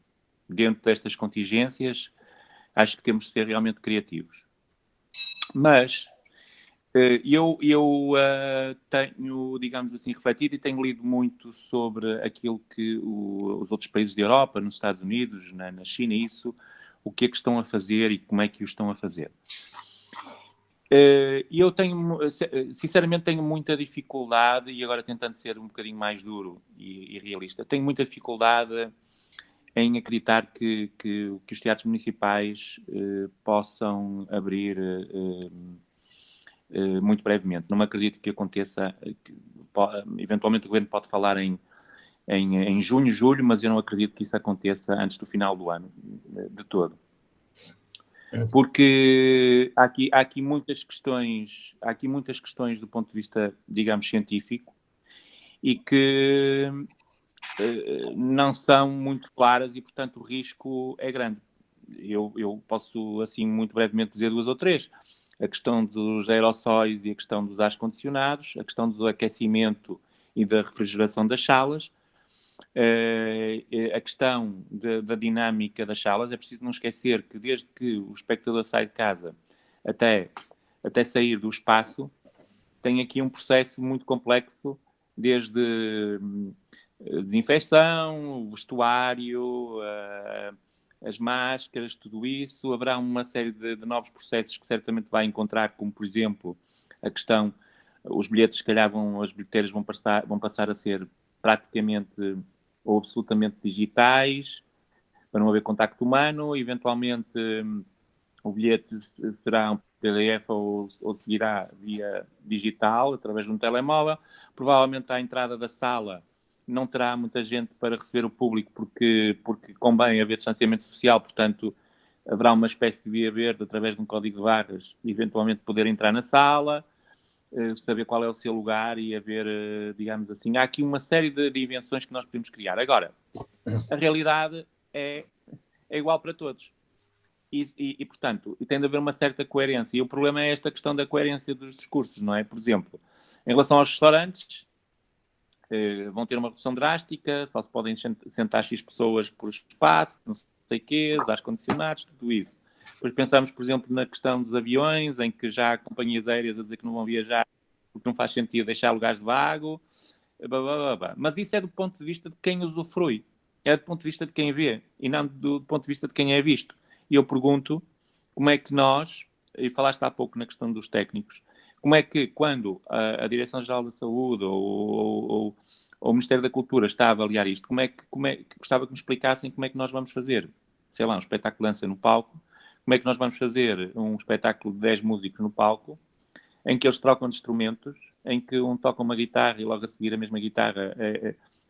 S4: Dentro destas contingências, acho que temos de ser realmente criativos. Mas eu tenho, digamos assim, refletido e tenho lido muito sobre aquilo que os outros países da Europa, nos Estados Unidos, na China, o que é que estão a fazer e como é que o estão a fazer. E eu sinceramente tenho muita dificuldade, e agora tentando ser um bocadinho mais duro e realista, tenho muita dificuldade em acreditar que os teatros municipais possam abrir muito brevemente. Não me acredito que aconteça, eventualmente o governo pode falar em junho, julho, mas eu não acredito que isso aconteça antes do final do ano, de todo. Porque há aqui muitas questões do ponto de vista, digamos, científico e que não são muito claras e, portanto, o risco é grande. Eu posso, assim, muito brevemente dizer duas ou três. A questão dos aerossóis e a questão dos ar-condicionados, a questão do aquecimento e da refrigeração das salas, a questão da dinâmica das salas. É preciso não esquecer que desde que o espectador sai de casa até sair do espaço, tem aqui um processo muito complexo, desde desinfecção, o vestuário, as máscaras, tudo isso. Haverá uma série de novos processos que certamente vai encontrar, como, por exemplo, a questão, os bilhetes, se calhar, as bilheteiras vão passar a ser praticamente ou absolutamente digitais, para não haver contacto humano. Eventualmente, o bilhete será um PDF ou seguirá via digital, através de um telemóvel. Provavelmente, à entrada da sala, não terá muita gente para receber o público, porque convém haver distanciamento social, portanto, haverá uma espécie de via verde, através de um código de barras, eventualmente poder entrar na sala, saber qual é o seu lugar e haver, digamos assim, há aqui uma série de invenções que nós podemos criar. Agora, a realidade é igual para todos. E, portanto, tem de haver uma certa coerência. E o problema é esta questão da coerência dos discursos, não é? Por exemplo, em relação aos restaurantes, vão ter uma redução drástica, só se podem sentar X pessoas por espaço, não sei o quê, ar-condicionados, tudo isso. Depois pensamos, por exemplo, na questão dos aviões, em que já há companhias aéreas a dizer que não vão viajar porque não faz sentido deixar lugares de vago. blá, blá, blá, blá. Mas isso é do ponto de vista de quem usufrui. É do ponto de vista de quem vê e não do ponto de vista de quem é visto. E eu pergunto como é que nós, e falaste há pouco na questão dos técnicos, como é que quando a Direção-Geral da Saúde ou o Ministério da Cultura está a avaliar isto, como é que gostava que me explicassem como é que nós vamos fazer, sei lá, um espetáculo de dança no palco, como é que nós vamos fazer um espetáculo de 10 músicos no palco, em que eles trocam de instrumentos, em que um toca uma guitarra e logo a seguir a mesma guitarra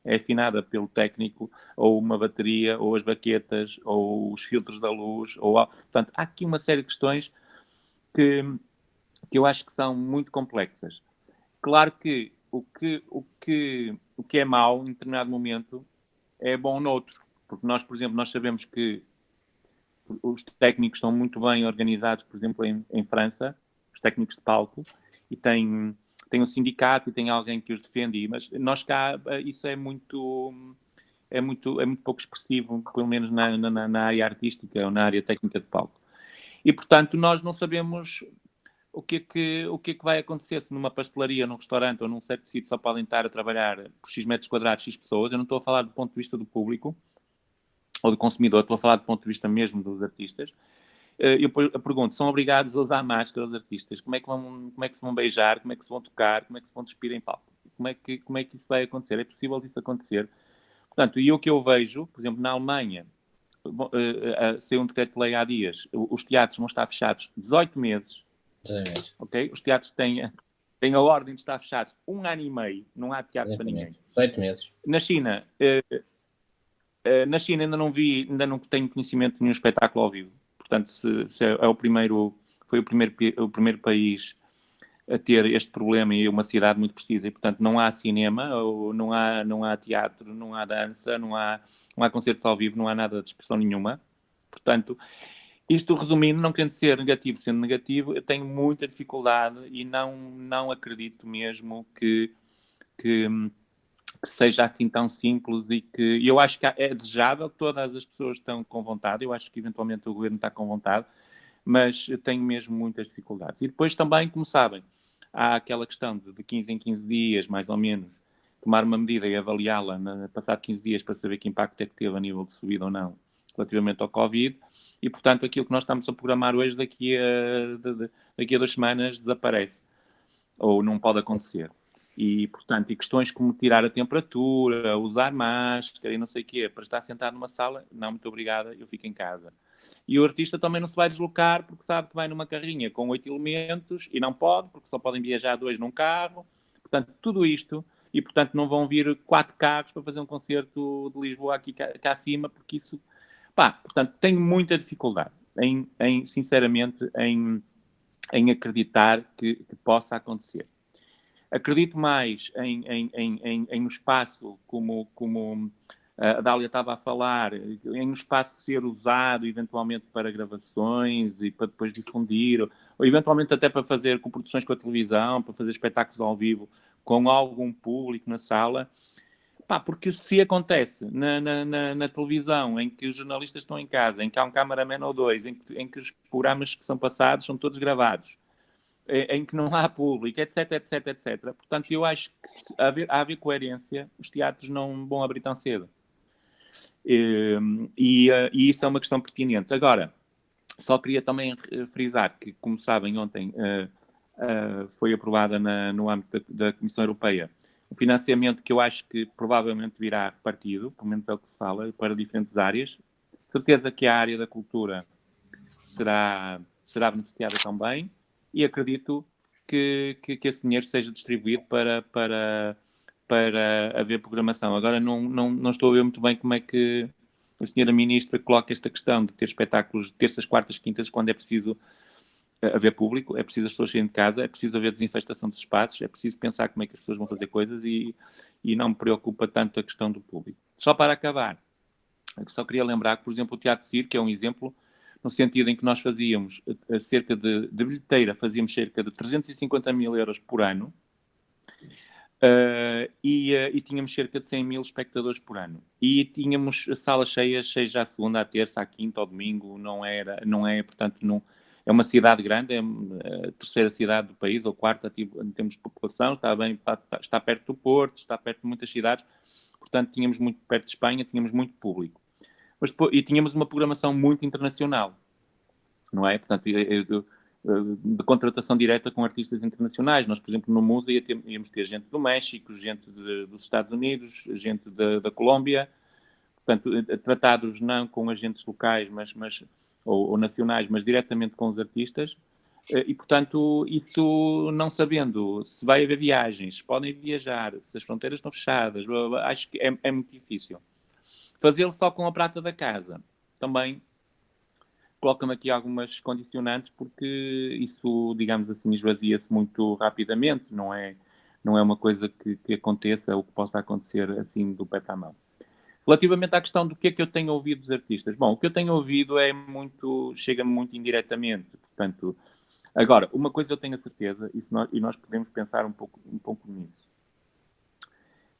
S4: é afinada pelo técnico, ou uma bateria, ou as baquetas, ou os filtros da luz, portanto, há aqui uma série de questões que eu acho que são muito complexas. Claro que o que é mau em determinado momento é bom noutro, porque nós, por exemplo, nós sabemos que os técnicos estão muito bem organizados, por exemplo, em França, os técnicos de palco, e tem um sindicato e tem alguém que os defende, mas nós cá isso é muito pouco expressivo, pelo menos na área artística ou na área técnica de palco. E, portanto, nós não sabemos o que é que vai acontecer se numa pastelaria, num restaurante ou num certo sítio só podem estar a trabalhar por X metros quadrados, X pessoas. Eu não estou a falar do ponto de vista do público ou do consumidor, estou a falar do ponto de vista mesmo dos artistas. Eu pergunto, são obrigados a usar máscara os artistas? Como é que se vão beijar? Como é que se vão tocar? Como é que se vão despir em palco? Como é que isso vai acontecer? É possível isso acontecer? Portanto, e o que eu vejo, por exemplo, na Alemanha, saiu um decreto-lei há dias, os teatros vão estar fechados 18 meses, ok? Os teatros têm a ordem de estar fechados 1 ano e meio, não há teatro para ninguém.
S3: 18 meses.
S4: Na China ainda não tenho conhecimento de nenhum espetáculo ao vivo. Portanto, foi o primeiro país a ter este problema e uma cidade muito precisa. E, portanto, não há cinema, não há teatro, não há dança, não há concertos ao vivo, não há nada de expressão nenhuma. Portanto, isto resumindo, não querendo ser negativo, sendo negativo, eu tenho muita dificuldade e não acredito mesmo que seja assim tão simples e que eu acho que é desejável que todas as pessoas estão com vontade, eu acho que eventualmente o governo está com vontade, mas eu tenho mesmo muitas dificuldades. E depois também, como sabem, há aquela questão de 15 em 15 dias, mais ou menos, tomar uma medida e avaliá-la passado 15 dias para saber que impacto é que teve a nível de subida ou não relativamente ao Covid, e portanto aquilo que nós estamos a programar hoje daqui a 2 semanas desaparece, ou não pode acontecer. E, portanto, e questões como tirar a temperatura, usar máscara e não sei o quê, para estar sentado numa sala, não, muito obrigada, eu fico em casa. E o artista também não se vai deslocar porque sabe que vai numa carrinha com 8 elementos e não pode, porque só podem viajar 2 num carro. Portanto, tudo isto, e portanto não vão vir 4 carros para fazer um concerto de Lisboa aqui cá acima, porque isso... portanto, tenho muita dificuldade, sinceramente, em acreditar que possa acontecer. Acredito mais em um espaço, como a Dália estava a falar, em um espaço ser usado eventualmente para gravações e para depois difundir, ou eventualmente até para fazer coproduções com a televisão, para fazer espetáculos ao vivo com algum público na sala. Porque se acontece na televisão, em que os jornalistas estão em casa, em que há um cameraman ou 2, em que os programas que são passados são todos gravados, em que não há público, etc, etc, etc. Portanto, eu acho que se haver coerência, os teatros não vão abrir tão cedo. E isso é uma questão pertinente. Agora, só queria também frisar que, como sabem, ontem foi aprovada no âmbito da Comissão Europeia um financiamento que eu acho que provavelmente virá repartido, pelo menos é o que se fala, para diferentes áreas. Certeza que a área da cultura será beneficiada também. E acredito que esse dinheiro seja distribuído para haver programação. Agora não estou a ver muito bem como é que a senhora Ministra coloca esta questão de ter espetáculos de terças, quartas, quintas, quando é preciso haver público, é preciso as pessoas saírem de casa, é preciso haver desinfestação dos espaços, é preciso pensar como é que as pessoas vão fazer coisas e não me preocupa tanto a questão do público. Só para acabar, só queria lembrar que, por exemplo, o Teatro Circo é um exemplo no sentido em que nós fazíamos cerca de bilheteira, fazíamos cerca de 350 mil euros por ano e tínhamos cerca de 100 mil espectadores por ano. E tínhamos salas cheias, seja à segunda, à terça, à quinta, ao domingo, não é, portanto, é uma cidade grande, é a terceira cidade do país, ou quarta em termos de população, está perto do Porto, está perto de muitas cidades, portanto tínhamos muito perto de Espanha, tínhamos muito público. E tínhamos uma programação muito internacional, não é? Portanto, de contratação direta com artistas internacionais. Nós, por exemplo, no Musa íamos ter gente do México, gente dos Estados Unidos, gente da Colômbia, portanto, tratados não com agentes locais ou nacionais, mas diretamente com os artistas. E, portanto, isso não sabendo se vai haver viagens, se podem viajar, se as fronteiras estão fechadas, acho que é muito difícil. Fazê-lo só com a prata da casa também coloca-me aqui algumas condicionantes, porque isso, digamos assim, esvazia-se muito rapidamente, não é uma coisa que aconteça ou que possa acontecer assim do pé para a mão. Relativamente à questão do que é que eu tenho ouvido dos artistas, bom, o que eu tenho ouvido chega-me muito indiretamente, portanto, agora, uma coisa eu tenho a certeza, e nós podemos pensar um pouco nisso,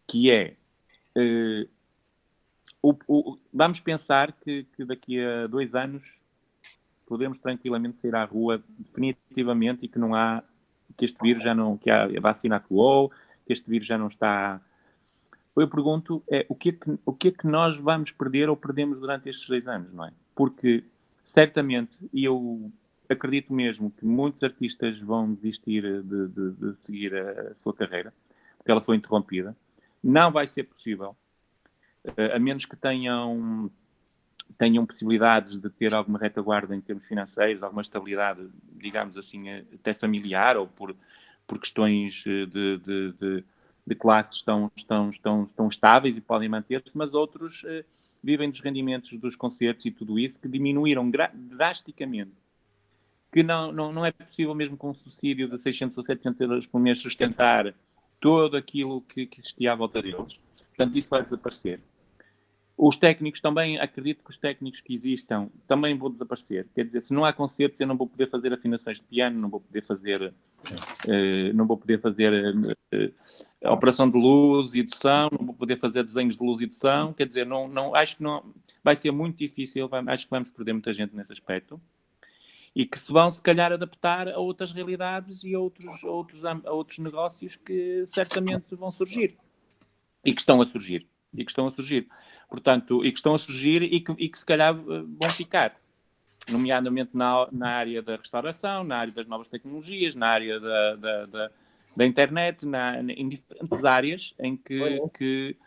S4: que é, vamos pensar que daqui a 2 anos podemos tranquilamente sair à rua definitivamente e que este vírus já não, que a vacina atuou, que este vírus já não está. Eu pergunto o que é que nós vamos perder ou perdemos durante estes 2 anos, não é? Porque certamente, e eu acredito mesmo que muitos artistas vão desistir de seguir a sua carreira, porque ela foi interrompida. Não vai ser possível, a menos que tenham possibilidades de ter alguma retaguarda em termos financeiros, alguma estabilidade, digamos assim, até familiar, ou por questões de classes estão estáveis e podem manter-se, mas outros vivem dos rendimentos dos concertos e tudo isso, que diminuíram drasticamente. Que não é possível, mesmo com um subsídio de 600 ou 700 euros por mês, sustentar todo aquilo que existia à volta deles. Portanto, isso vai desaparecer. Os técnicos também, acredito que os técnicos que existam também vão desaparecer. Quer dizer, se não há concertos, eu não vou poder fazer afinações de piano, não vou poder fazer a operação de luz e de som, não vou poder fazer desenhos de luz e de som. Quer dizer, acho que não vai ser muito difícil, acho que vamos perder muita gente nesse aspecto. E que se vão, se calhar, adaptar a outras realidades e a outros negócios que certamente vão surgir. E que estão a surgir. Portanto, e que estão a surgir e que se calhar vão ficar, nomeadamente na área da restauração, na área das novas tecnologias, na área da internet, em diferentes áreas em que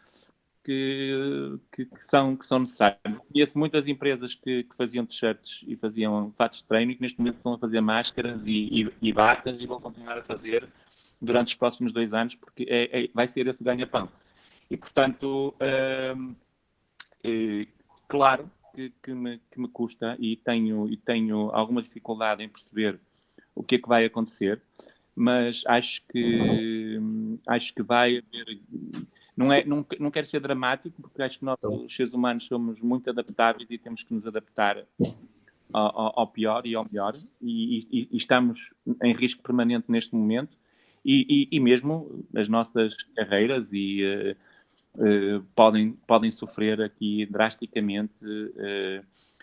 S4: são necessárias. Conheço muitas empresas que faziam t-shirts e faziam fatos de treino e que neste momento estão a fazer máscaras e batas e vão continuar a fazer durante os próximos 2 anos, porque vai ser esse ganha-pão. E, portanto, claro que me custa e tenho alguma dificuldade em perceber o que é que vai acontecer, mas acho que vai haver... Não quero ser dramático, porque acho que nós, os seres humanos, somos muito adaptáveis e temos que nos adaptar ao pior e ao melhor, e estamos em risco permanente neste momento, e mesmo as nossas carreiras podem sofrer aqui drasticamente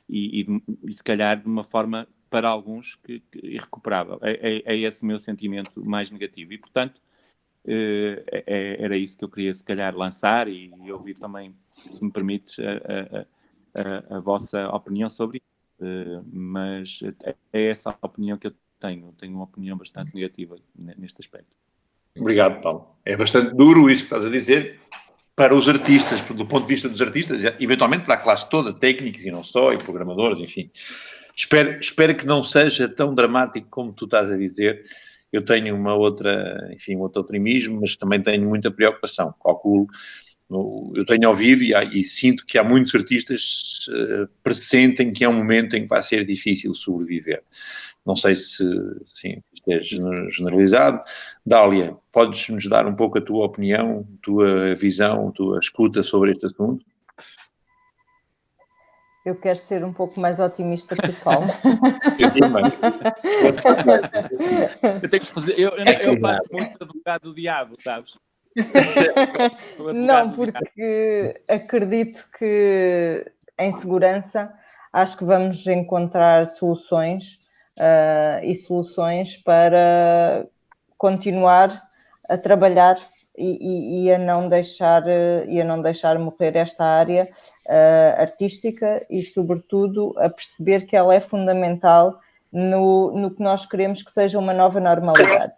S4: e se calhar de uma forma, para alguns, irrecuperável. É esse o meu sentimento mais negativo. E, portanto, era isso que eu queria, se calhar, lançar e ouvir também, se me permites, a vossa opinião sobre isso. Mas é essa a opinião que eu tenho. Tenho uma opinião bastante negativa neste aspecto.
S1: Obrigado, Paulo. É bastante duro isso que estás a dizer para os artistas, do ponto de vista dos artistas, eventualmente para a classe toda, técnicos e não só, e programadores, enfim. Espero que não seja tão dramático como tu estás a dizer. Eu tenho um outro otimismo, mas também tenho muita preocupação. Calculo, eu tenho ouvido e sinto que há muitos artistas pressentem que é um momento em que vai ser difícil sobreviver. Não sei se isto é generalizado. Dália, podes-nos dar um pouco a tua opinião, a tua visão, a tua escuta sobre este assunto?
S2: Eu quero ser um pouco mais otimista que o Paulo.
S1: Eu também.
S4: Eu tenho que fazer... Eu faço muito advogado do diabo, sabes?
S2: Não, porque acredito que em segurança acho que vamos encontrar soluções e soluções para continuar a trabalhar e a não deixar morrer esta área artística e, sobretudo, a perceber que ela é fundamental no que nós queremos que seja uma nova normalidade.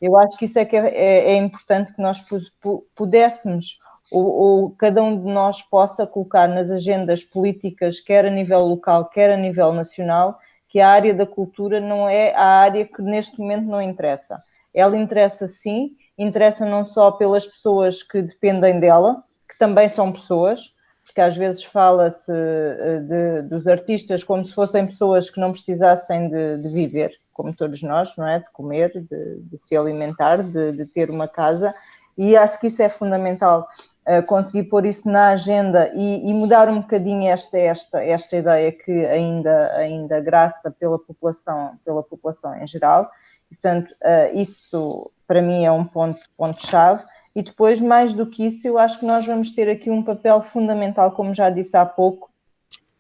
S2: Eu acho que isso é que é importante que nós pudéssemos, ou cada um de nós possa colocar nas agendas políticas, quer a nível local, quer a nível nacional, que a área da cultura não é a área que neste momento não interessa. Ela interessa sim, interessa não só pelas pessoas que dependem dela, que também são pessoas, porque às vezes fala-se dos artistas como se fossem pessoas que não precisassem de viver, como todos nós, não é? De comer, de se alimentar, de ter uma casa, e acho que isso é fundamental, conseguir pôr isso na agenda e mudar um bocadinho esta ideia que ainda graça pela população em geral. Portanto, isso para mim é um ponto-chave. E depois, mais do que isso, eu acho que nós vamos ter aqui um papel fundamental, como já disse há pouco,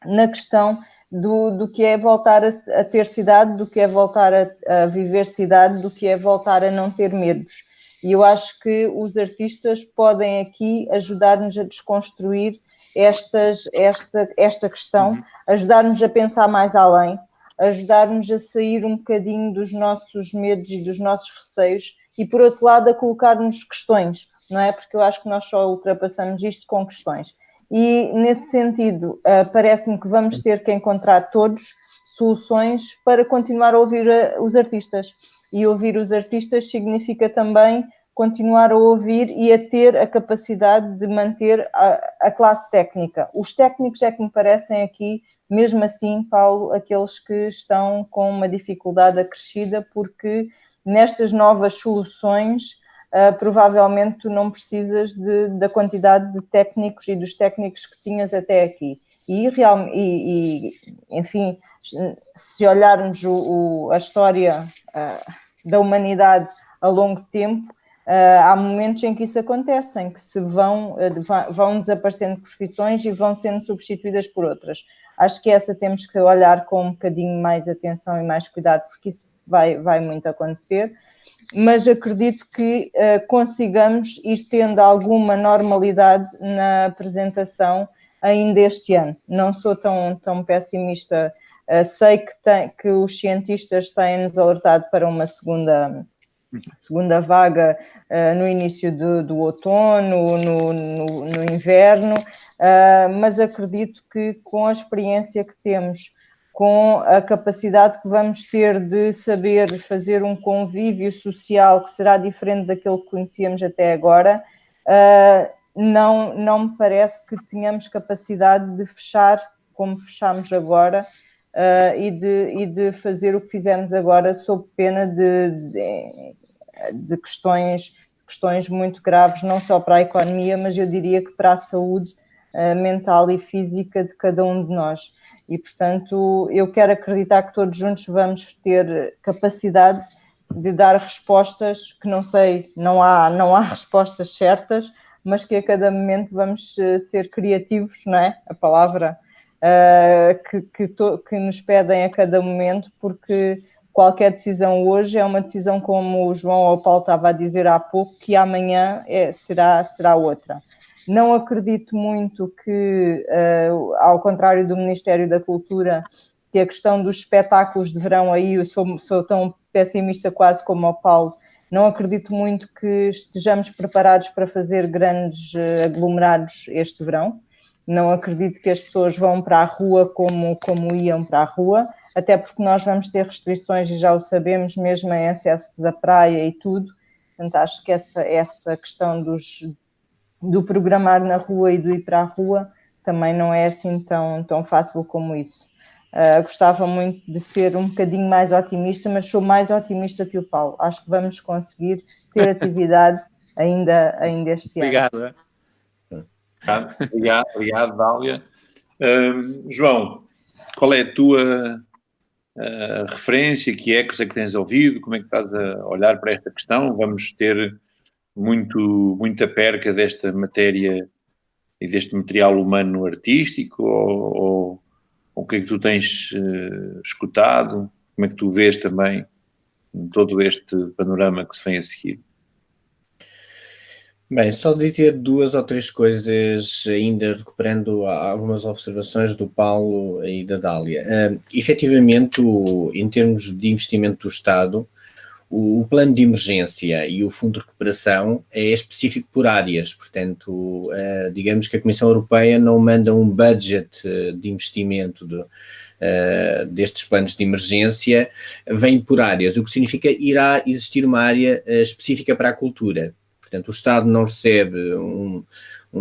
S2: na questão do que é voltar a ter cidade, do que é voltar a viver cidade, do que é voltar a não ter medos. E eu acho que os artistas podem aqui ajudar-nos a desconstruir esta questão, ajudar-nos a pensar mais além, ajudar-nos a sair um bocadinho dos nossos medos e dos nossos receios e, por outro lado, a colocar-nos questões, não é? Porque eu acho que nós só ultrapassamos isto com questões. E, nesse sentido, parece-me que vamos ter que encontrar todos soluções para continuar a ouvir os artistas. E ouvir os artistas significa também continuar a ouvir e a ter a capacidade de manter a classe técnica. Os técnicos é que me parecem aqui, mesmo assim, Paulo, aqueles que estão com uma dificuldade acrescida, porque nestas novas soluções provavelmente tu não precisas da quantidade de técnicos e dos técnicos que tinhas até aqui. Enfim, se olharmos a história da humanidade a longo tempo, há momentos em que isso acontece, em que vão desaparecendo profissões e vão sendo substituídas por outras. Acho que essa temos que olhar com um bocadinho mais atenção e mais cuidado, porque isso vai muito acontecer, mas acredito que consigamos ir tendo alguma normalidade na apresentação ainda este ano. Não sou tão pessimista, sei que os cientistas têm-nos alertado para uma segunda vaga no início do outono, no inverno, mas acredito que com a experiência que temos, com a capacidade que vamos ter de saber fazer um convívio social que será diferente daquele que conhecíamos até agora, não me parece que tenhamos capacidade de fechar como fechamos agora e de fazer o que fizemos agora sob pena de questões muito graves, não só para a economia, mas eu diria que para a saúde mental e física de cada um de nós. E, portanto, eu quero acreditar que todos juntos vamos ter capacidade de dar respostas que não há respostas certas, mas que a cada momento vamos ser criativos, não é? A palavra que nos pedem a cada momento, porque qualquer decisão hoje é uma decisão, como o João ou o Paulo estava a dizer há pouco, que amanhã será outra. Não acredito muito que, ao contrário do Ministério da Cultura, que a questão dos espetáculos de verão, aí eu sou tão pessimista quase como o Paulo, não acredito muito que estejamos preparados para fazer grandes aglomerados este verão. Não acredito que as pessoas vão para a rua como iam para a rua, até porque nós vamos ter restrições e já o sabemos, mesmo em acessos à praia e tudo. Portanto, acho que essa questão do programar na rua e do ir para a rua também não é assim tão fácil como isso. Gostava muito de ser um bocadinho mais otimista, mas sou mais otimista que o Paulo. Acho que vamos conseguir ter atividade ainda este ano.
S1: Obrigado, Dália. João, qual é a tua referência, que é que tens ouvido? Como é que estás a olhar para esta questão? Vamos ter muita perca desta matéria e deste material humano artístico, ou o que é que tu tens escutado? Como é que tu vês também todo este panorama que se vem a seguir?
S3: Bem, só dizer 2 ou 3 coisas, ainda recuperando algumas observações do Paulo e da Dália. Efetivamente, em termos de investimento do Estado, o plano de emergência e o fundo de recuperação é específico por áreas, portanto, digamos que a Comissão Europeia não manda um budget de investimento destes planos de emergência, vem por áreas, o que significa que irá existir uma área específica para a cultura. Portanto, o Estado não recebe um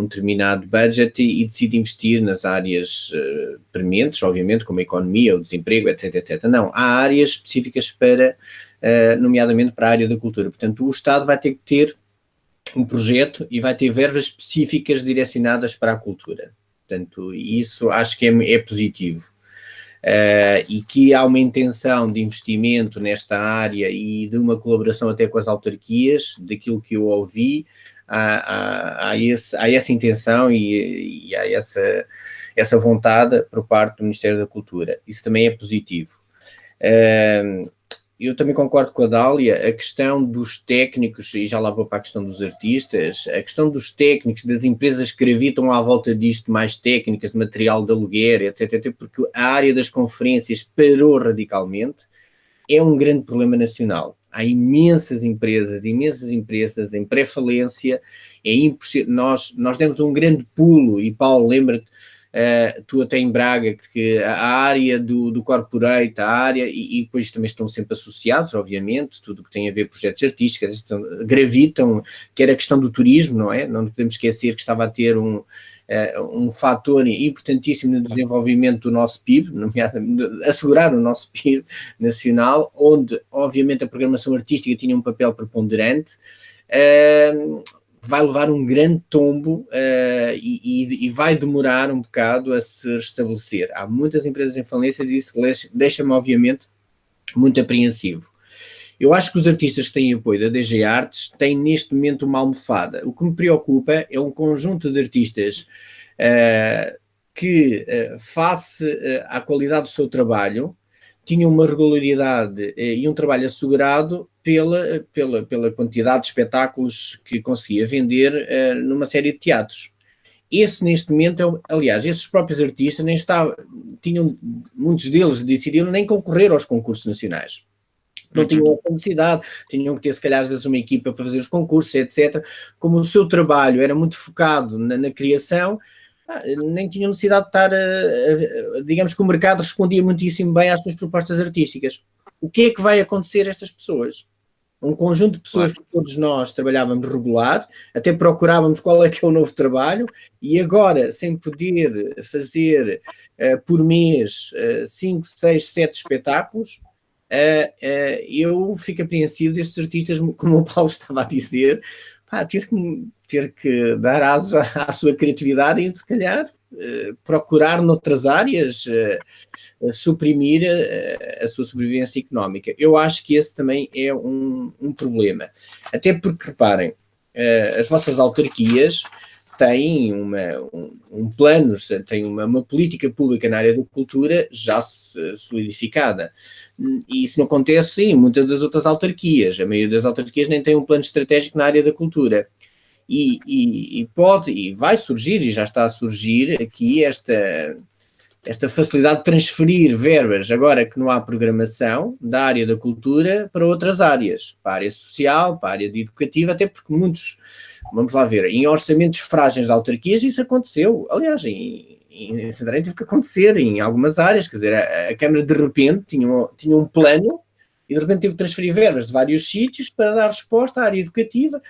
S3: determinado budget e decide investir nas áreas prementes, obviamente, como a economia, o desemprego, etc, etc. Não, há áreas específicas para, nomeadamente para a área da cultura. Portanto, o Estado vai ter que ter um projeto e vai ter verbas específicas direcionadas para a cultura. Portanto, isso acho que é positivo. E que há uma intenção de investimento nesta área e de uma colaboração até com as autarquias, daquilo que eu ouvi, há essa intenção e há essa vontade por parte do Ministério da Cultura. Isso também é positivo. Eu também concordo com a Dália, a questão dos técnicos, e já lá vou para a questão dos artistas, a questão dos técnicos, das empresas que gravitam à volta disto, mais técnicas, de material de aluguer, etc., porque a área das conferências parou radicalmente, é um grande problema nacional. Há imensas empresas em pré-falência, é impossível, nós demos um grande pulo, e Paulo, lembra-te, tu até em Braga, que a área do corporate, a área, e depois também estão sempre associados, obviamente, tudo o que tem a ver com projetos artísticos, gravitam, que era a questão do turismo, não é? Não nos podemos esquecer que estava a ter um fator importantíssimo no desenvolvimento do nosso PIB, nomeadamente assegurar o nosso PIB nacional, onde obviamente a programação artística tinha um papel preponderante, vai levar um grande tombo e vai demorar um bocado a se restabelecer. Há muitas empresas em falências e isso deixa-me obviamente muito apreensivo. Eu acho que os artistas que têm apoio da DG Artes têm neste momento uma almofada. O que me preocupa é um conjunto de artistas que, face à qualidade do seu trabalho, tinham uma regularidade e um trabalho assegurado pela quantidade de espetáculos que conseguia vender numa série de teatros. Esse, neste momento, aliás, esses próprios artistas muitos deles decidiram nem concorrer aos concursos nacionais. Não tinham essa necessidade, tinham que ter, se calhar, às vezes, uma equipa para fazer os concursos, etc. Como o seu trabalho era muito focado na criação, nem tinham necessidade de estar, digamos que o mercado respondia muitíssimo bem às suas propostas artísticas. O que é que vai acontecer a estas pessoas? Um conjunto de pessoas que todos nós trabalhávamos regular, até procurávamos qual é que é o novo trabalho, e agora, sem poder fazer por mês 5, 6, 7 espetáculos, eu fico apreensivo destes artistas, como o Paulo estava a dizer, ter que dar aso à sua criatividade e, se calhar, procurar noutras áreas suprimir a sua sobrevivência económica. Eu acho que esse também é um problema. Até porque, reparem, as vossas autarquias têm um plano, têm uma política pública na área da cultura já solidificada. E isso não acontece em muitas das outras autarquias. A maioria das autarquias nem tem um plano estratégico na área da cultura. E vai surgir, e já está a surgir aqui esta facilidade de transferir verbas, agora que não há programação, da área da cultura para outras áreas, para a área social, para a área educativa, até porque muitos, vamos lá ver, em orçamentos frágeis de autarquias isso aconteceu, aliás, em Santarém teve que acontecer em algumas áreas, quer dizer, a Câmara de repente tinha um plano e de repente teve que transferir verbas de vários sítios para dar resposta à área educativa.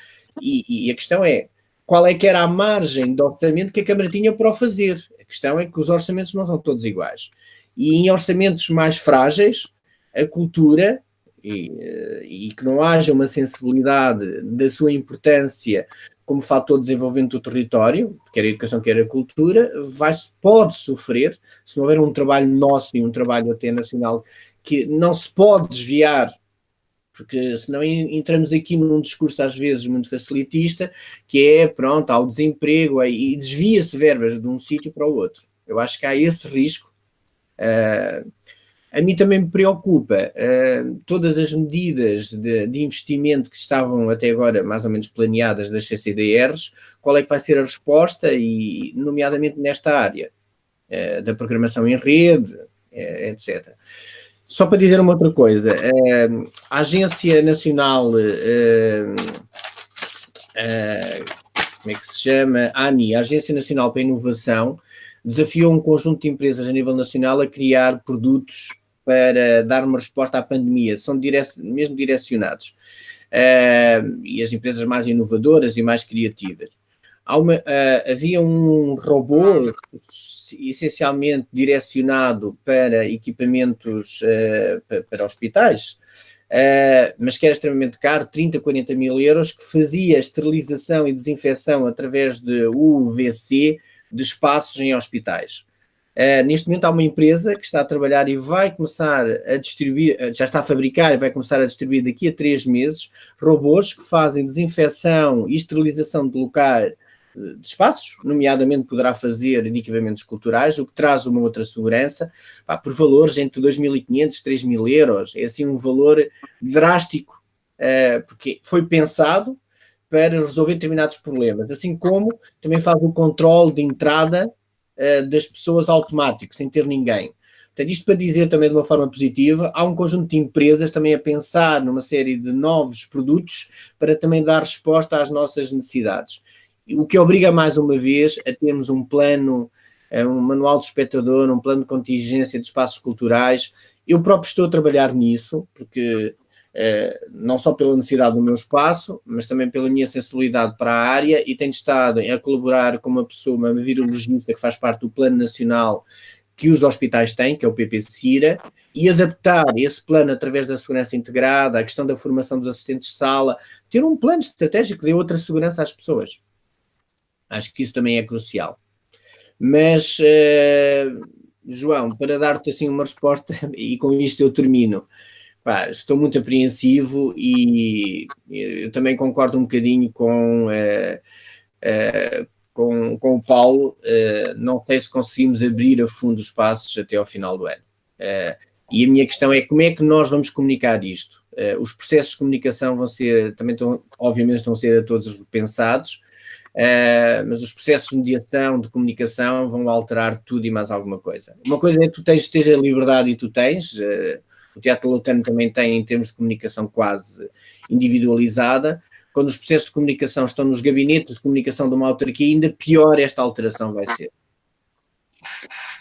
S3: E a questão é, qual é que era a margem de orçamento que a Câmara tinha para o fazer? A questão é que os orçamentos não são todos iguais. E em orçamentos mais frágeis, a cultura, e que não haja uma sensibilidade da sua importância como fator de desenvolvimento do território, quer a educação, quer a cultura, pode sofrer, se não houver um trabalho nosso e um trabalho até nacional, que não se pode desviar, porque senão entramos aqui num discurso às vezes muito facilitista, que é, pronto, há o desemprego, e desvia-se verbas de um sítio para o outro. Eu acho que há esse risco, A mim também me preocupa todas as medidas de investimento que estavam até agora mais ou menos planeadas das CCDRs, qual é que vai ser a resposta, e nomeadamente nesta área da programação em rede, etc. Só para dizer uma outra coisa, a Agência Nacional, como é que se chama? A ANI, a Agência Nacional para a Inovação, desafiou um conjunto de empresas a nível nacional a criar produtos para dar uma resposta à pandemia, são mesmo direcionados, e as empresas mais inovadoras e mais criativas. Havia um robô essencialmente direcionado para equipamentos para hospitais, mas que era extremamente caro, 30, 40 mil euros, que fazia esterilização e desinfecção através de UVC de espaços em hospitais. Neste momento há uma empresa que está a trabalhar e vai começar a distribuir, já está a fabricar e vai começar a distribuir daqui a 3 meses, robôs que fazem desinfecção e esterilização de locais, de espaços, nomeadamente poderá fazer de equipamentos culturais, o que traz uma outra segurança, por valores entre 2.500 e 3.000 euros. É assim um valor drástico, porque foi pensado para resolver determinados problemas, assim como também faz o controle de entrada das pessoas automático, sem ter ninguém. Portanto, isto para dizer também de uma forma positiva, há um conjunto de empresas também a pensar numa série de novos produtos para também dar resposta às nossas necessidades. O que obriga mais uma vez a termos um plano, um manual do espectador, um plano de contingência de espaços culturais. Eu próprio estou a trabalhar nisso, porque não só pela necessidade do meu espaço, mas também pela minha sensibilidade para a área, e tenho estado a colaborar com uma pessoa, uma virologista que faz parte do plano nacional que os hospitais têm, que é o PP-CIRA, e adaptar esse plano através da segurança integrada, a questão da formação dos assistentes de sala, ter um plano estratégico que dê outra segurança às pessoas. Acho que isso também é crucial. Mas, João, para dar-te assim uma resposta, e com isto eu termino, estou muito apreensivo, e eu também concordo um bocadinho com o Paulo. Não sei se conseguimos abrir a fundo os passos até ao final do ano. E a minha questão é como é que nós vamos comunicar isto? Os processos de comunicação obviamente estão a ser a todos repensados, mas os processos de mediação, de comunicação, vão alterar tudo e mais alguma coisa. Uma coisa é que tu esteja a liberdade, e tu tens, o Teatro Lutano também tem, em termos de comunicação quase individualizada. Quando os processos de comunicação estão nos gabinetes de comunicação de uma autarquia, ainda pior esta alteração vai ser.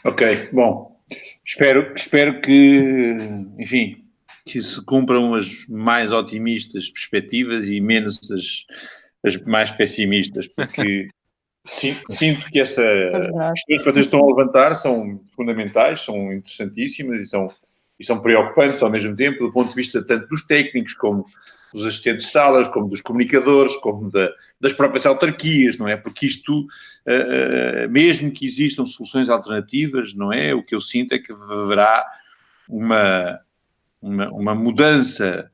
S1: Ok, bom, espero que, enfim, que se cumpram as mais otimistas perspectivas e menos as mais pessimistas, porque sinto que essas questões que vocês estão a levantar são fundamentais, são interessantíssimas e são preocupantes ao mesmo tempo, do ponto de vista tanto dos técnicos, como dos assistentes de salas, como dos comunicadores, como das próprias autarquias, não é? Porque isto, mesmo que existam soluções alternativas, não é? O que eu sinto é que haverá uma mudança,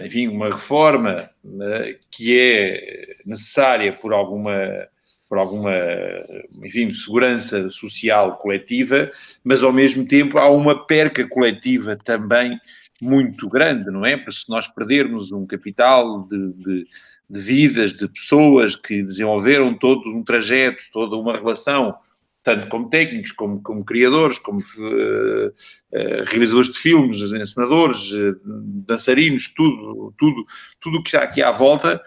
S1: enfim, uma reforma que é necessária por alguma, enfim, segurança social coletiva, mas ao mesmo tempo há uma perca coletiva também muito grande, não é? Porque se nós perdermos um capital de vidas, de pessoas que desenvolveram todo um trajeto, toda uma relação, tanto como técnicos, como criadores, como realizadores de filmes, encenadores, dançarinos, tudo o que está aqui à volta,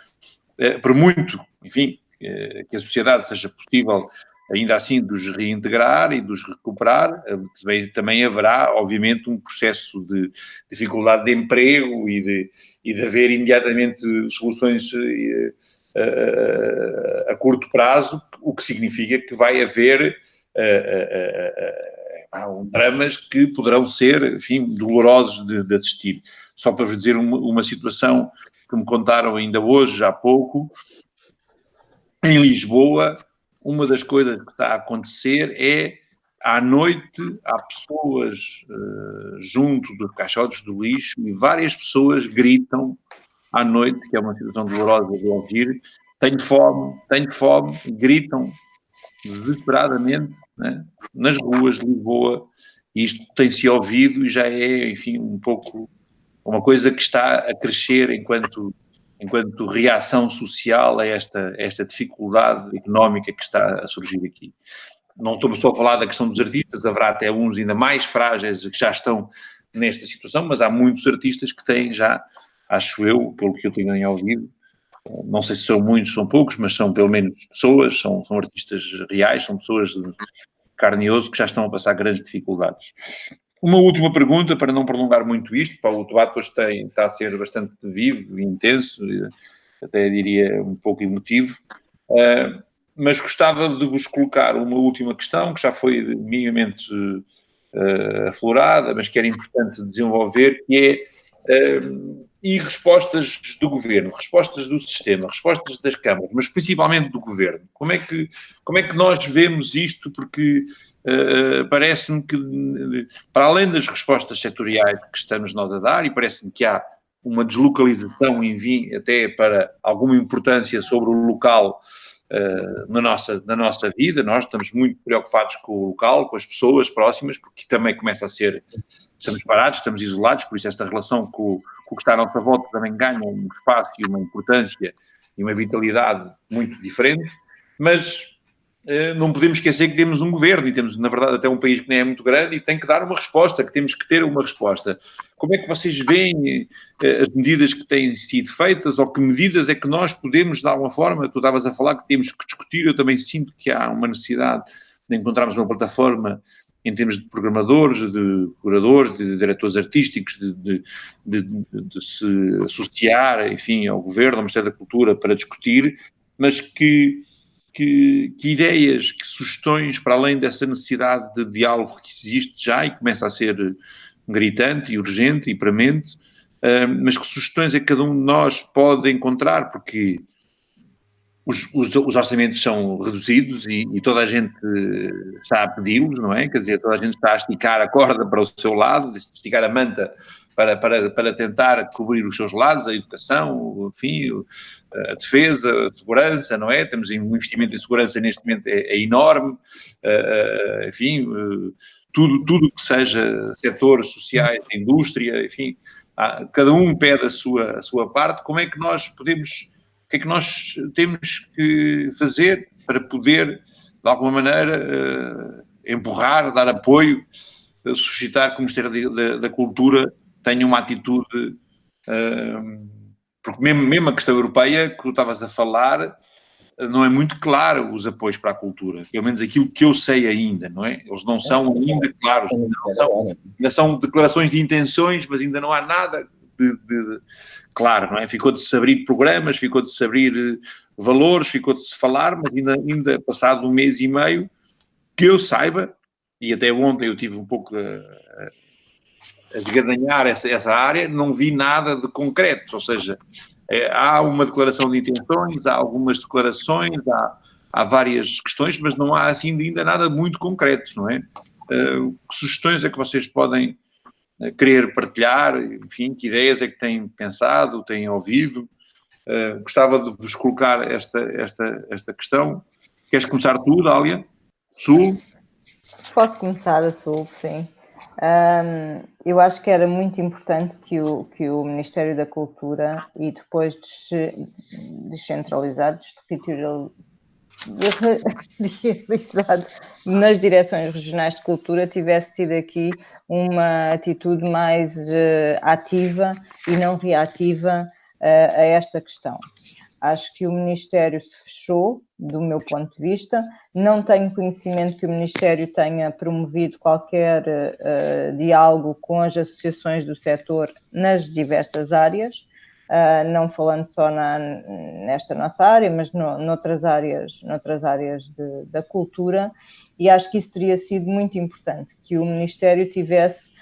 S1: por muito, enfim, que a sociedade seja possível ainda assim de os reintegrar e de os recuperar, também haverá, obviamente, um processo de dificuldade de emprego e de haver imediatamente soluções a curto prazo, o que significa que vai haver dramas que poderão ser, enfim, dolorosos de assistir. Só para vos dizer uma situação que me contaram ainda hoje, há pouco, em Lisboa, uma das coisas que está a acontecer é, à noite, há pessoas junto dos caixotes do lixo e várias pessoas gritam à noite, que é uma situação dolorosa de ouvir, tenho fome, e gritam desesperadamente, né, nas ruas de Lisboa, e isto tem-se ouvido e já é, enfim, um pouco uma coisa que está a crescer enquanto reação social a esta dificuldade económica que está a surgir aqui. Não estou só a falar da questão dos artistas, haverá até uns ainda mais frágeis que já estão nesta situação, mas há muitos artistas que têm já, acho eu, pelo que eu tenho ouvido, não sei se são muitos, são poucos, mas são pelo menos pessoas, são artistas reais, são pessoas de carne e osso que já estão a passar grandes dificuldades. Uma última pergunta, para não prolongar muito isto, o debate hoje está a ser bastante vivo e intenso, até diria um pouco emotivo, mas gostava de vos colocar uma última questão, que já foi minimamente aflorada, mas que era importante desenvolver, que é e respostas do governo, respostas do sistema, respostas das câmaras, mas principalmente do governo. Como é que nós vemos isto? Porque parece-me que, para além das respostas setoriais que estamos nós a dar, e parece-me que há uma deslocalização, enfim, até para alguma importância sobre o local na nossa vida. Nós estamos muito preocupados com o local, com as pessoas próximas, porque também começa a ser, estamos parados, estamos isolados, por isso esta relação com o que está à nossa volta também ganha um espaço e uma importância e uma vitalidade muito diferentes, mas não podemos esquecer que temos um governo e temos, na verdade, até um país que nem é muito grande e tem que dar uma resposta, que temos que ter uma resposta. Como é que vocês veem as medidas que têm sido feitas, ou que medidas é que nós podemos, de alguma forma, tu estavas a falar que temos que discutir, eu também sinto que há uma necessidade de encontrarmos uma plataforma em termos de programadores, de curadores, de diretores artísticos, de se associar, enfim, ao governo, ao Ministério da Cultura para discutir, mas que ideias, que sugestões, para além dessa necessidade de diálogo que existe já e começa a ser gritante e urgente e premente, mas que sugestões é que cada um de nós pode encontrar, porque os orçamentos são reduzidos e toda a gente está a pedi-los, não é? Quer dizer, toda a gente está a esticar a corda para o seu lado, esticar a manta para tentar cobrir os seus lados, a educação, enfim, a defesa, a segurança, não é? Temos um investimento em segurança neste momento é enorme, enfim, tudo que seja setores sociais, indústria, enfim, cada um pede a sua parte. Como é que nós podemos, o que é que nós temos que fazer para poder, de alguma maneira, empurrar, dar apoio, suscitar que o Ministério da Cultura tenha uma atitude, porque mesmo a questão europeia que tu estavas a falar, não é muito claro os apoios para a cultura, pelo menos aquilo que eu sei ainda, não é? Eles não são ainda claros, ainda são declarações de intenções, mas ainda não há nada de claro, não é? Ficou de se abrir programas, ficou de se abrir valores, ficou de se falar, mas ainda passado um mês e meio, que eu saiba, e até ontem eu tive um pouco a desgadanhar essa área, não vi nada de concreto, ou seja, há uma declaração de intenções, há algumas declarações, há várias questões, mas não há assim ainda nada muito concreto, não é? Que sugestões é que vocês podem querer partilhar, enfim, que ideias é que têm pensado, têm ouvido? Gostava de vos colocar esta questão. Queres começar tu, Dália? Sul?
S2: Posso começar a Sul, sim. Eu acho que era muito importante que o Ministério da Cultura e depois descentralizado, realizado nas direções regionais de cultura, tivesse tido aqui uma atitude mais ativa e não reativa a esta questão. Acho que o Ministério se fechou, do meu ponto de vista. Não tenho conhecimento que o Ministério tenha promovido qualquer diálogo com as associações do setor nas diversas áreas, não falando só nesta nossa área, mas noutras áreas da cultura, e acho que isso teria sido muito importante, que o Ministério tivesse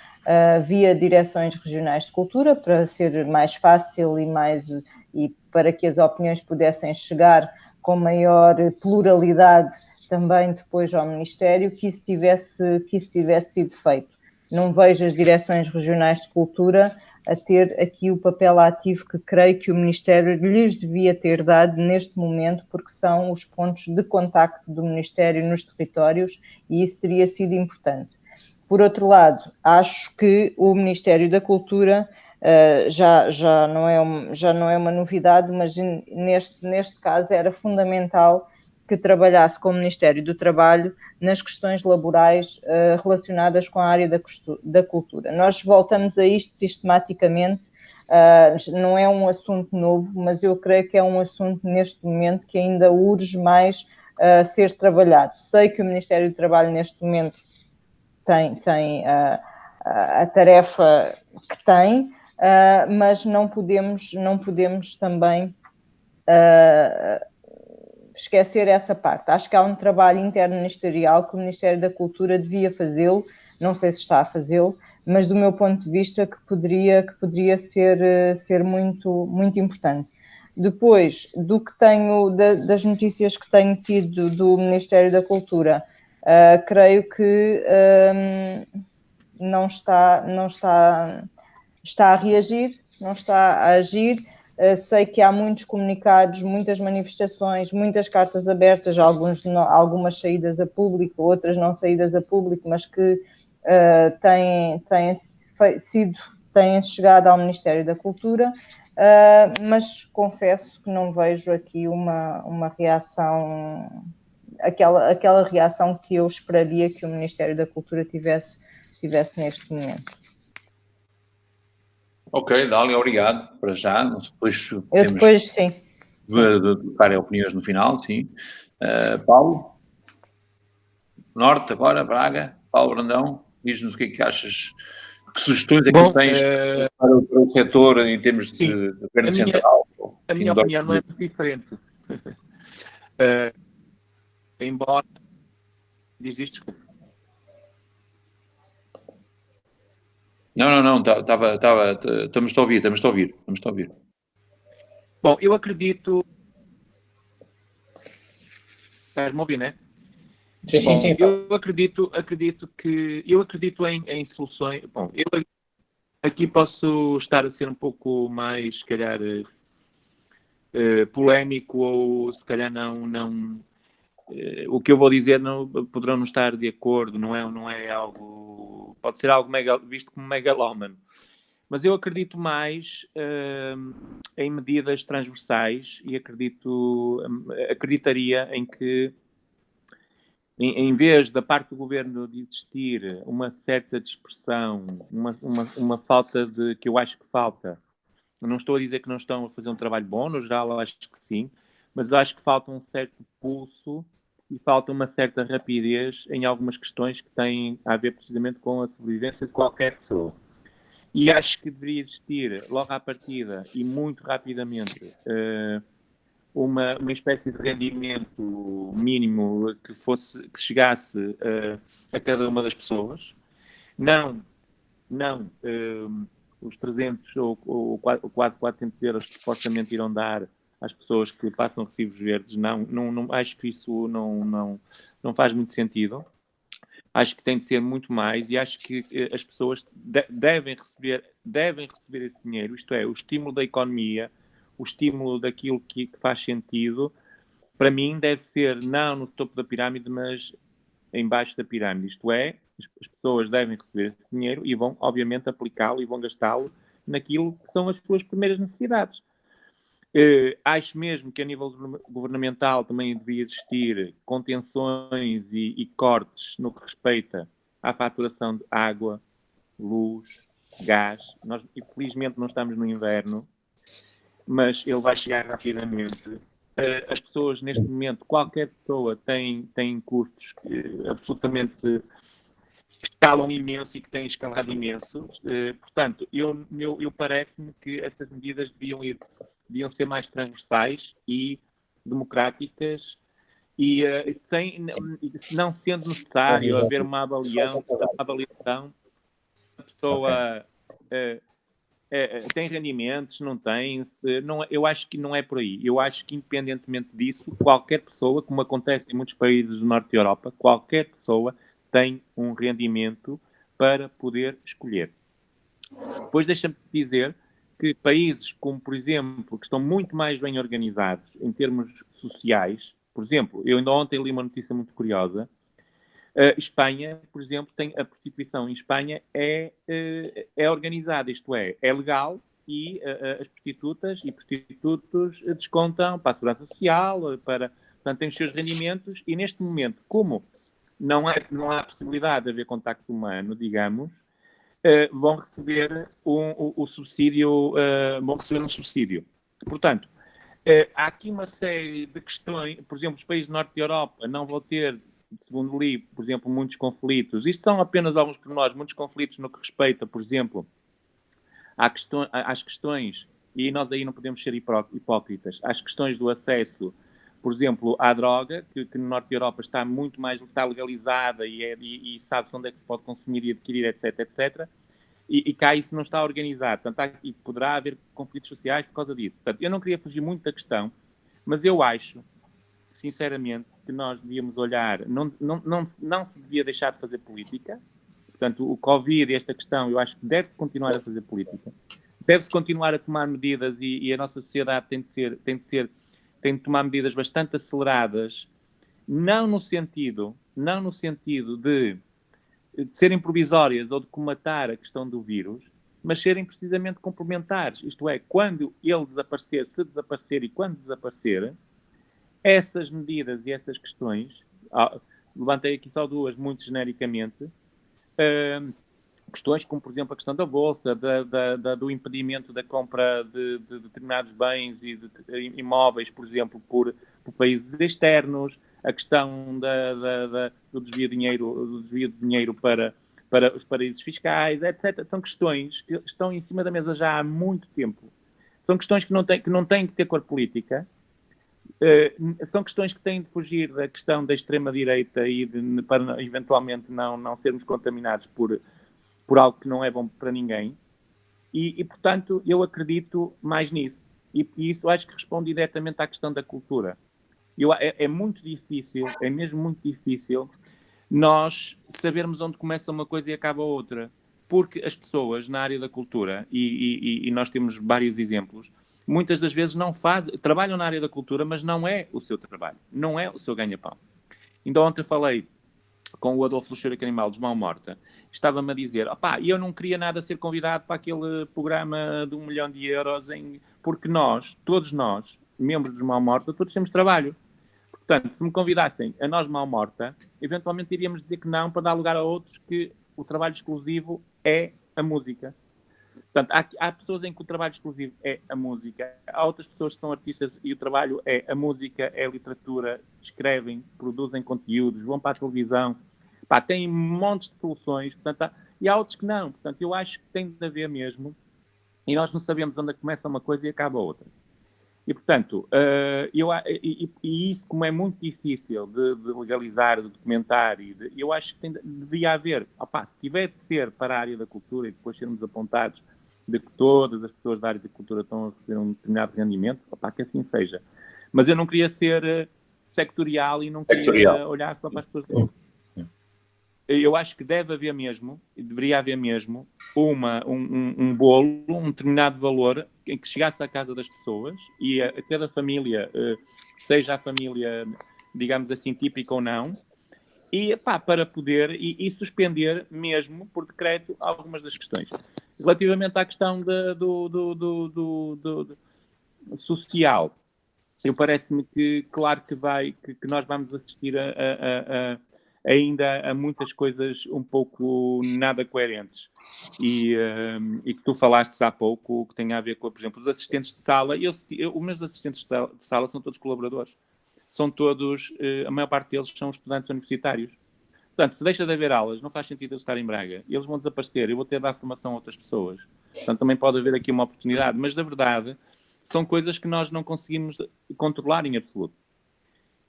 S2: via direções regionais de cultura, para ser mais fácil e para que as opiniões pudessem chegar com maior pluralidade também depois ao Ministério, que isso tivesse sido feito. Não vejo as direções regionais de cultura a ter aqui o papel ativo que creio que o Ministério lhes devia ter dado neste momento, porque são os pontos de contacto do Ministério nos territórios, e isso teria sido importante. Por outro lado, acho que o Ministério da Cultura já não é uma novidade, mas neste caso era fundamental que trabalhasse com o Ministério do Trabalho nas questões laborais relacionadas com a área da cultura. Nós voltamos a isto sistematicamente, não é um assunto novo, mas eu creio que é um assunto neste momento que ainda urge mais ser trabalhado. Sei que o Ministério do Trabalho neste momento tem a tarefa que tem, mas não podemos também esquecer essa parte. Acho que há um trabalho interministerial que o Ministério da Cultura devia fazê-lo, não sei se está a fazê-lo, mas do meu ponto de vista que poderia ser muito, muito importante. Depois, das notícias que tenho tido do Ministério da Cultura, creio que não está a reagir, não está a agir. Sei que há muitos comunicados, muitas manifestações, muitas cartas abertas, algumas saídas a público, outras não saídas a público, mas que têm chegado ao Ministério da Cultura, mas confesso que não vejo aqui uma reação, aquela reação que eu esperaria que o Ministério da Cultura tivesse neste momento.
S1: Ok, Dália, obrigado para já.
S2: Depois sim.
S1: De dar opiniões no final, sim. Paulo? Norte agora, Braga. Paulo Brandão, diz-nos o que é que achas, que sugestões é que tens para o setor em termos de governo central?
S4: A minha opinião não é muito diferente. Embora... Diz isto, desculpa.
S1: Não, estamos a ouvir.
S4: Bom, eu acredito... Estás-me a ouvir, não é?
S3: Sim.
S4: Eu acredito em soluções... Bom, eu aqui posso estar a ser um pouco mais, se calhar, polémico, ou se calhar não o que eu vou dizer poderão não estar de acordo, não é algo... Pode ser algo visto como megalómano. Mas eu acredito mais em medidas transversais e acreditaria em que, em vez da parte do governo de existir uma certa dispersão, uma falta de... que eu acho que falta. Não estou a dizer que não estão a fazer um trabalho bom, no geral eu acho que sim, mas eu acho que falta um certo pulso e falta uma certa rapidez em algumas questões que têm a ver precisamente com a sobrevivência de qualquer pessoa. E acho que deveria existir, logo à partida e muito rapidamente, uma espécie de rendimento mínimo que chegasse a cada uma das pessoas. Não os 300 ou quase 400 euros que supostamente irão dar às pessoas que passam recibos verdes. Não, acho que isso não faz muito sentido. Acho que tem de ser muito mais, e acho que as pessoas devem receber esse dinheiro, isto é, o estímulo da economia, o estímulo daquilo que faz sentido. Para mim deve ser não no topo da pirâmide, mas embaixo da pirâmide, isto é, as pessoas devem receber esse dinheiro e vão, obviamente, aplicá-lo e vão gastá-lo naquilo que são as suas primeiras necessidades. Acho mesmo que a nível governamental também devia existir contenções e cortes no que respeita à faturação de água, luz, gás. Nós, infelizmente, não estamos no inverno, mas ele vai chegar rapidamente. As pessoas, neste momento, qualquer pessoa tem custos absolutamente que escalam imenso e que têm escalado imenso. Portanto, eu parece-me que essas medidas deviam ser mais transversais e democráticas e não sendo necessário haver uma avaliação, a pessoa tem rendimentos, não tem, eu acho que não é por aí. Eu acho que, independentemente disso, qualquer pessoa, como acontece em muitos países do norte da Europa, qualquer pessoa tem um rendimento para poder escolher. Depois deixa-me dizer que países como, por exemplo, que estão muito mais bem organizados em termos sociais, por exemplo, eu ainda ontem li uma notícia muito curiosa, Espanha, por exemplo, tem a prostituição em Espanha é organizada, isto é legal, e as prostitutas e prostitutos descontam para a segurança social, portanto, têm os seus rendimentos, e neste momento, como não há possibilidade de haver contacto humano, digamos, vão receber o subsídio, vão receber um subsídio. Portanto, há aqui uma série de questões, por exemplo, os países do norte da Europa não vão ter, segundo li, por exemplo, muitos conflitos. Isto são apenas alguns pormenores, muitos conflitos no que respeita, por exemplo, às questões, e nós aí não podemos ser hipócritas, às questões do acesso, por exemplo, à droga, que no norte da Europa está muito mais, está legalizada e sabe-se onde é que se pode consumir e adquirir, etc, etc. E cá isso não está organizado. Portanto, e poderá haver conflitos sociais por causa disso. Portanto, eu não queria fugir muito da questão, mas eu acho, sinceramente, que nós devíamos olhar, não se devia deixar de fazer política. Portanto, o Covid e esta questão, eu acho que deve-se continuar a fazer política. Deve-se continuar a tomar medidas e a nossa sociedade tem de tomar medidas bastante aceleradas, não no sentido de serem provisórias ou de comatar a questão do vírus, mas serem precisamente complementares. Isto é, quando ele desaparecer, se desaparecer e quando desaparecer, essas medidas e essas questões, levantei aqui só duas muito genericamente, questões como, por exemplo, a questão da bolsa, do impedimento da compra de determinados bens e de imóveis, por exemplo, por países externos, a questão do desvio de dinheiro para os paraísos fiscais, etc. São questões que estão em cima da mesa já há muito tempo. São questões que não têm que ter cor política. São questões que têm de fugir da questão da extrema-direita para eventualmente não sermos contaminados por algo que não é bom para ninguém. E, portanto, eu acredito mais nisso. E isso acho que responde diretamente à questão da cultura. É muito difícil, é mesmo muito difícil nós sabermos onde começa uma coisa e acaba outra. Porque as pessoas na área da cultura, e nós temos vários exemplos, muitas das vezes trabalham na área da cultura, mas não é o seu trabalho, não é o seu ganha-pão. Então ontem falei com o Adolfo Luxúria Animal dos Mão Morta, estava-me a dizer, eu não queria nada ser convidado para aquele programa de 1 milhão de euros, porque todos nós, membros dos Mão Morta, todos temos trabalho. Portanto, se me convidassem a nós Mão Morta, eventualmente iríamos dizer que não, para dar lugar a outros que o trabalho exclusivo é a música. Portanto, há pessoas em que o trabalho exclusivo é a música, há outras pessoas que são artistas e o trabalho é a música, é a literatura, escrevem, produzem conteúdos, vão para a televisão, têm montes de soluções, portanto, e há outros que não. Portanto, eu acho que tem de haver mesmo, e nós não sabemos onde começa uma coisa e acaba outra. E, portanto, isso, como é muito difícil de legalizar, de documentar, eu acho que devia haver, se tiver de ser para a área da cultura e depois sermos apontados de que todas as pessoas da área da cultura estão a receber um determinado rendimento, que assim seja. Mas eu não queria ser sectorial e não queria olhar só para as pessoas. Eu acho que deve haver mesmo, deveria haver mesmo, um bolo, um determinado valor em que chegasse à casa das pessoas e a cada família, seja a família, digamos assim, típica ou não, e para poder e suspender mesmo por decreto algumas das questões. Relativamente à questão do social, eu parece-me que, claro que nós vamos assistir ainda há muitas coisas um pouco nada coerentes. E que tu falaste há pouco, que tem a ver com, por exemplo, os assistentes de sala. Os meus assistentes de sala são todos colaboradores. São todos, a maior parte deles são estudantes universitários. Portanto, se deixa de haver aulas, não faz sentido eles estarem em Braga. Eles vão desaparecer, eu vou ter de dar formação a outras pessoas. Portanto, também pode haver aqui uma oportunidade. Mas, na verdade, são coisas que nós não conseguimos controlar em absoluto.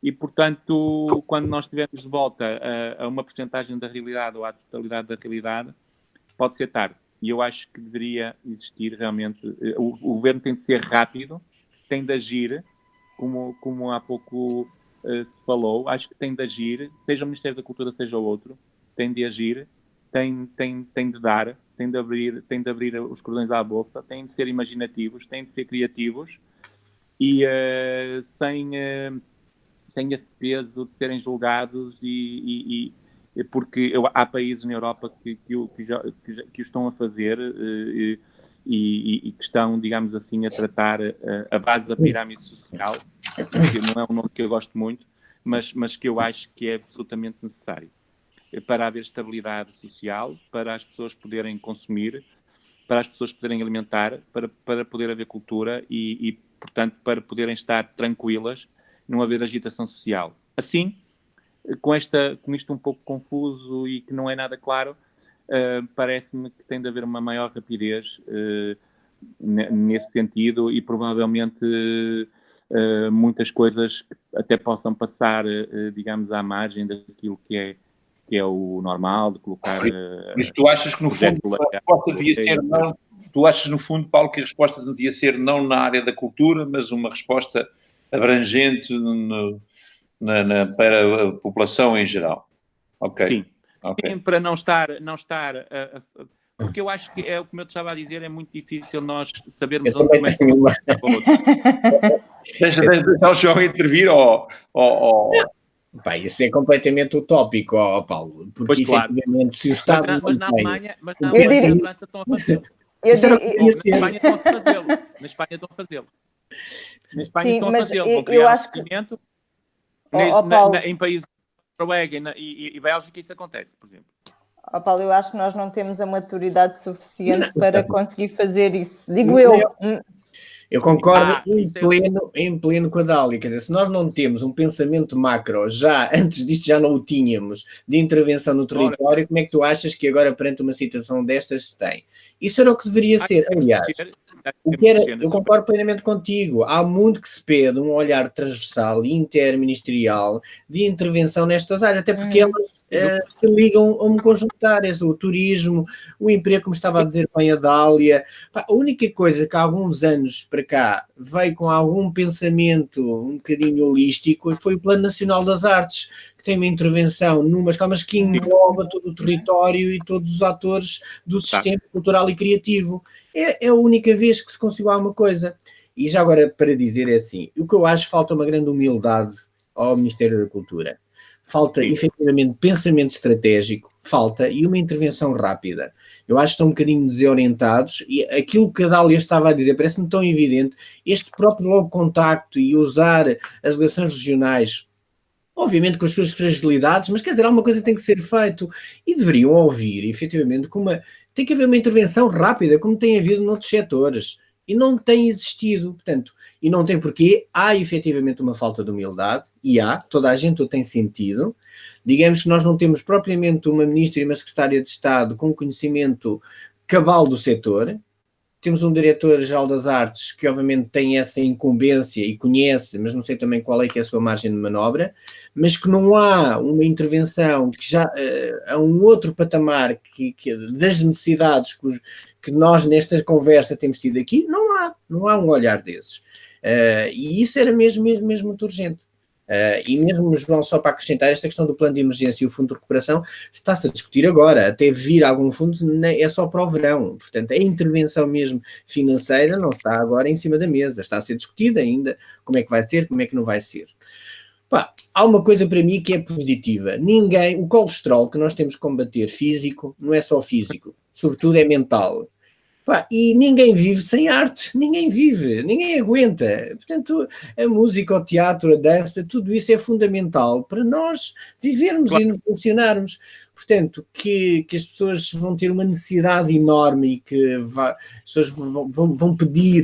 S4: E, portanto, quando nós estivermos de volta a uma porcentagem da realidade ou à totalidade da realidade, pode ser tarde. E eu acho que deveria existir realmente... O governo tem de ser rápido, tem de agir, como há pouco se falou, acho que tem de agir, seja o Ministério da Cultura, seja o outro, tem de agir, tem de dar, tem de abrir os cordões à bolsa, tem de ser imaginativos, tem de ser criativos e sem esse peso de serem julgados e porque há países na Europa que o estão a fazer e que estão, digamos assim, a tratar a base da pirâmide social, que não é um nome que eu gosto muito, mas que eu acho que é absolutamente necessário para haver estabilidade social, para as pessoas poderem consumir, para as pessoas poderem alimentar, para poder haver cultura e, portanto, para poderem estar tranquilas, não haver agitação social. Assim, com isto um pouco confuso e que não é nada claro, parece-me que tem de haver uma maior rapidez nesse sentido e provavelmente muitas coisas até possam passar, digamos, à margem daquilo que é o normal, de colocar...
S1: Mas tu achas que, no fundo, a resposta devia ser não... Tu achas, no fundo, Paulo, que a resposta devia ser não na área da cultura, mas uma resposta abrangente para a população em geral? Ok.
S4: Sim.
S1: Okay.
S4: Sim, para não estar porque eu acho que é como eu te estava a dizer, é muito difícil nós sabermos onde começa o outro.
S1: Deixa o João intervir
S3: Pá, isso é completamente utópico, Paulo, porque
S4: pois,
S3: efetivamente se o Estado
S4: mas na Alemanha
S2: diria...
S4: e na França estão a fazê-lo. Na Espanha estão a fazê-lo. Na Espanha estão a fazê-lo. Vão criar um movimento. Em países como Noruega e Bélgica isso acontece, por exemplo.
S2: Paulo, eu acho que nós não temos a maturidade suficiente para conseguir fazer isso. Digo eu.
S3: Eu concordo em pleno com a Dália. Quer dizer, se nós não temos um pensamento macro, já antes disto já não o tínhamos, de intervenção no território, como é que tu achas que agora, perante uma situação destas, se tem? Isso era o que deveria ser. Aliás, eu concordo plenamente contigo. Há muito que se pede um olhar transversal e interministerial de intervenção nestas áreas, até porque elas se ligam a um conjunto de áreas, o turismo, o emprego, como estava a dizer bem a Dália. A única coisa que há alguns anos para cá veio com algum pensamento um bocadinho holístico foi o Plano Nacional das Artes, que tem uma intervenção numa escala, mas que engloba todo o território e todos os atores do sistema cultural e criativo. É a única vez que se conseguiu alguma coisa. E já agora, para dizer, é assim, o que eu acho, falta uma grande humildade ao Ministério da Cultura. Falta, efetivamente, pensamento estratégico, e uma intervenção rápida. Eu acho que estão um bocadinho desorientados e aquilo que a Dália estava a dizer parece-me tão evidente, este próprio logo contacto e usar as relações regionais, obviamente com as suas fragilidades, mas quer dizer, alguma coisa tem que ser feito e deveriam ouvir, efetivamente, tem que haver uma intervenção rápida, como tem havido noutros setores. E não tem existido, portanto, e não tem porquê, há efetivamente uma falta de humildade, e toda a gente o tem sentido. Digamos que nós não temos propriamente uma ministra e uma secretária de Estado com conhecimento cabal do setor, temos um diretor-geral das artes que obviamente tem essa incumbência e conhece, mas não sei também qual é que é a sua margem de manobra, mas que não há uma intervenção que já a um outro patamar das necessidades que nós nesta conversa temos tido aqui, não há um olhar desses. E isso era mesmo muito urgente. E mesmo, João, só para acrescentar, esta questão do plano de emergência e o fundo de recuperação está-se a discutir agora, até vir algum fundo é só para o verão, portanto a intervenção mesmo financeira não está agora em cima da mesa, está a ser discutida ainda, como é que vai ser, como é que não vai ser. Há uma coisa para mim que é positiva, o colesterol que nós temos que combater físico, não é só físico, sobretudo é mental. E ninguém vive sem arte, ninguém aguenta. Portanto, a música, o teatro, a dança, tudo isso é fundamental para nós vivermos e nos funcionarmos. Portanto, que as pessoas vão ter uma necessidade enorme e que as pessoas vão pedir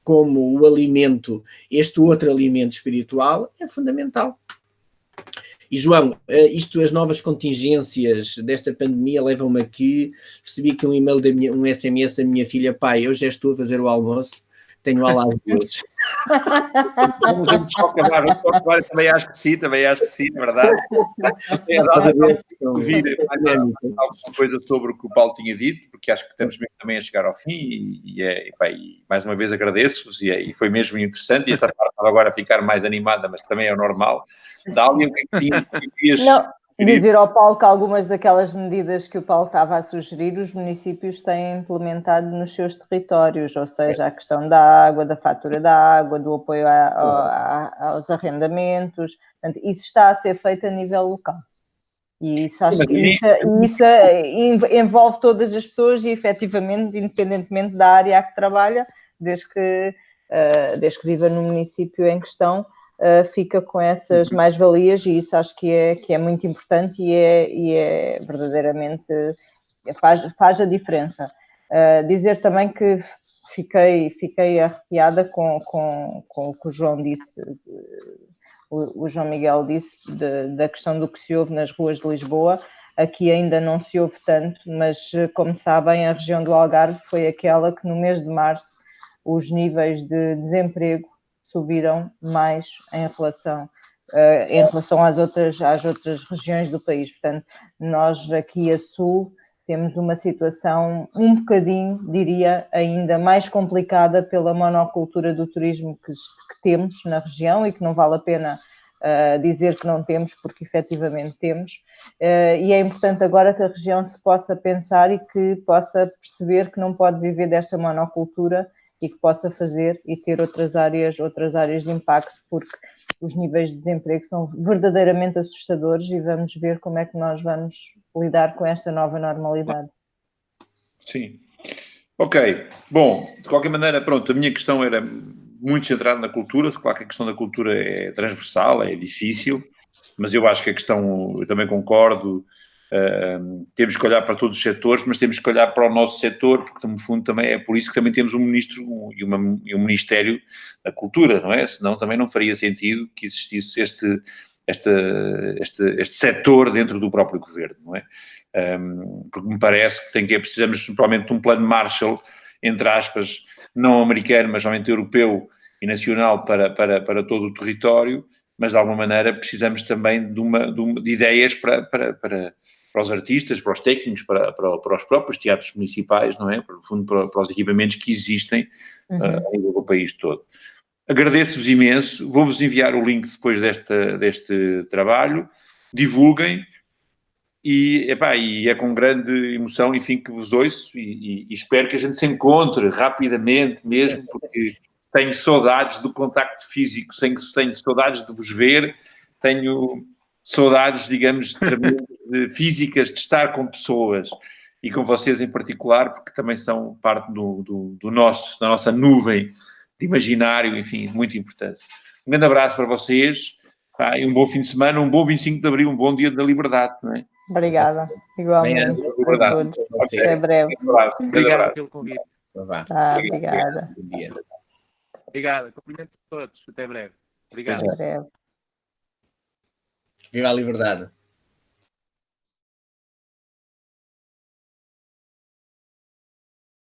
S3: como o alimento, este outro alimento espiritual, é fundamental. E, João, as novas contingências desta pandemia levam-me aqui, recebi aqui um e-mail, um SMS da minha filha, pai, eu já estou a fazer o almoço, tenho aula às 2.
S1: Também acho que sim, é verdade. Ouvir alguma coisa sobre o que o Paulo tinha dito, porque acho que estamos mesmo também a chegar ao fim e mais uma vez agradeço-vos e foi mesmo interessante e esta parte estava agora a ficar mais animada, mas também é o normal. Dália, o que é que tinhas...
S2: Dizer ao Paulo que algumas daquelas medidas que o Paulo estava a sugerir, os municípios têm implementado nos seus territórios, ou seja, a questão da água, da fatura da água, do apoio aos arrendamentos, portanto, isso está a ser feito a nível local. E isso, acho que isso envolve todas as pessoas e, efetivamente, independentemente da área a que trabalha, desde que viva no município em questão, fica com essas mais-valias, e isso acho que é muito importante e é verdadeiramente, faz a diferença. Dizer também que fiquei arrepiada com o que o João disse, o João Miguel disse, da questão do que se ouve nas ruas de Lisboa. Aqui ainda não se ouve tanto, mas, como sabem, a região do Algarve foi aquela que no mês de março os níveis de desemprego subiram mais em relação às outras regiões do país. Portanto, nós aqui a sul temos uma situação um bocadinho, diria, ainda mais complicada pela monocultura do turismo que temos na região, e que não vale a pena dizer que não temos, porque efetivamente temos, e é importante agora que a região se possa pensar e que possa perceber que não pode viver desta monocultura e que possa fazer e ter outras áreas de impacto, porque os níveis de desemprego são verdadeiramente assustadores, e vamos ver como é que nós vamos lidar com esta nova normalidade.
S1: Sim. Ok. Bom, de qualquer maneira, pronto, a minha questão era muito centrada na cultura. Claro que a questão da cultura é transversal, é difícil, mas eu acho que a questão, eu também concordo, temos que olhar para todos os setores, mas temos que olhar para o nosso setor, porque no fundo também é por isso que também temos um ministro e um Ministério da Cultura, não é? Senão também não faria sentido que existisse este setor dentro do próprio governo, não é? Porque me parece que precisamos provavelmente de um plano Marshall, entre aspas, não americano, mas realmente europeu e nacional para todo o território, mas de alguma maneira precisamos também de ideias para os artistas, para os técnicos, para os próprios teatros municipais, não é? No fundo, para os equipamentos que existem a nível do país todo. Agradeço-vos imenso, vou-vos enviar o link depois deste trabalho, divulguem, e é com grande emoção, enfim, que vos ouço, e espero que a gente se encontre rapidamente mesmo, porque tenho saudades do contacto físico, tenho saudades de vos ver, tenho saudades, digamos, físicas de estar com pessoas, e com vocês em particular, porque também são parte da nossa nuvem de imaginário, enfim, muito importante. Um grande abraço para vocês, e um bom fim de semana, um bom 25 de Abril, um bom dia da liberdade, não é?
S2: Obrigada, igualmente a todos. Até breve.
S4: Obrigado pelo convite.
S2: Obrigada.
S4: Obrigado, cumprimento a todos. Até breve. Obrigado.
S2: Até breve.
S3: Viva a liberdade.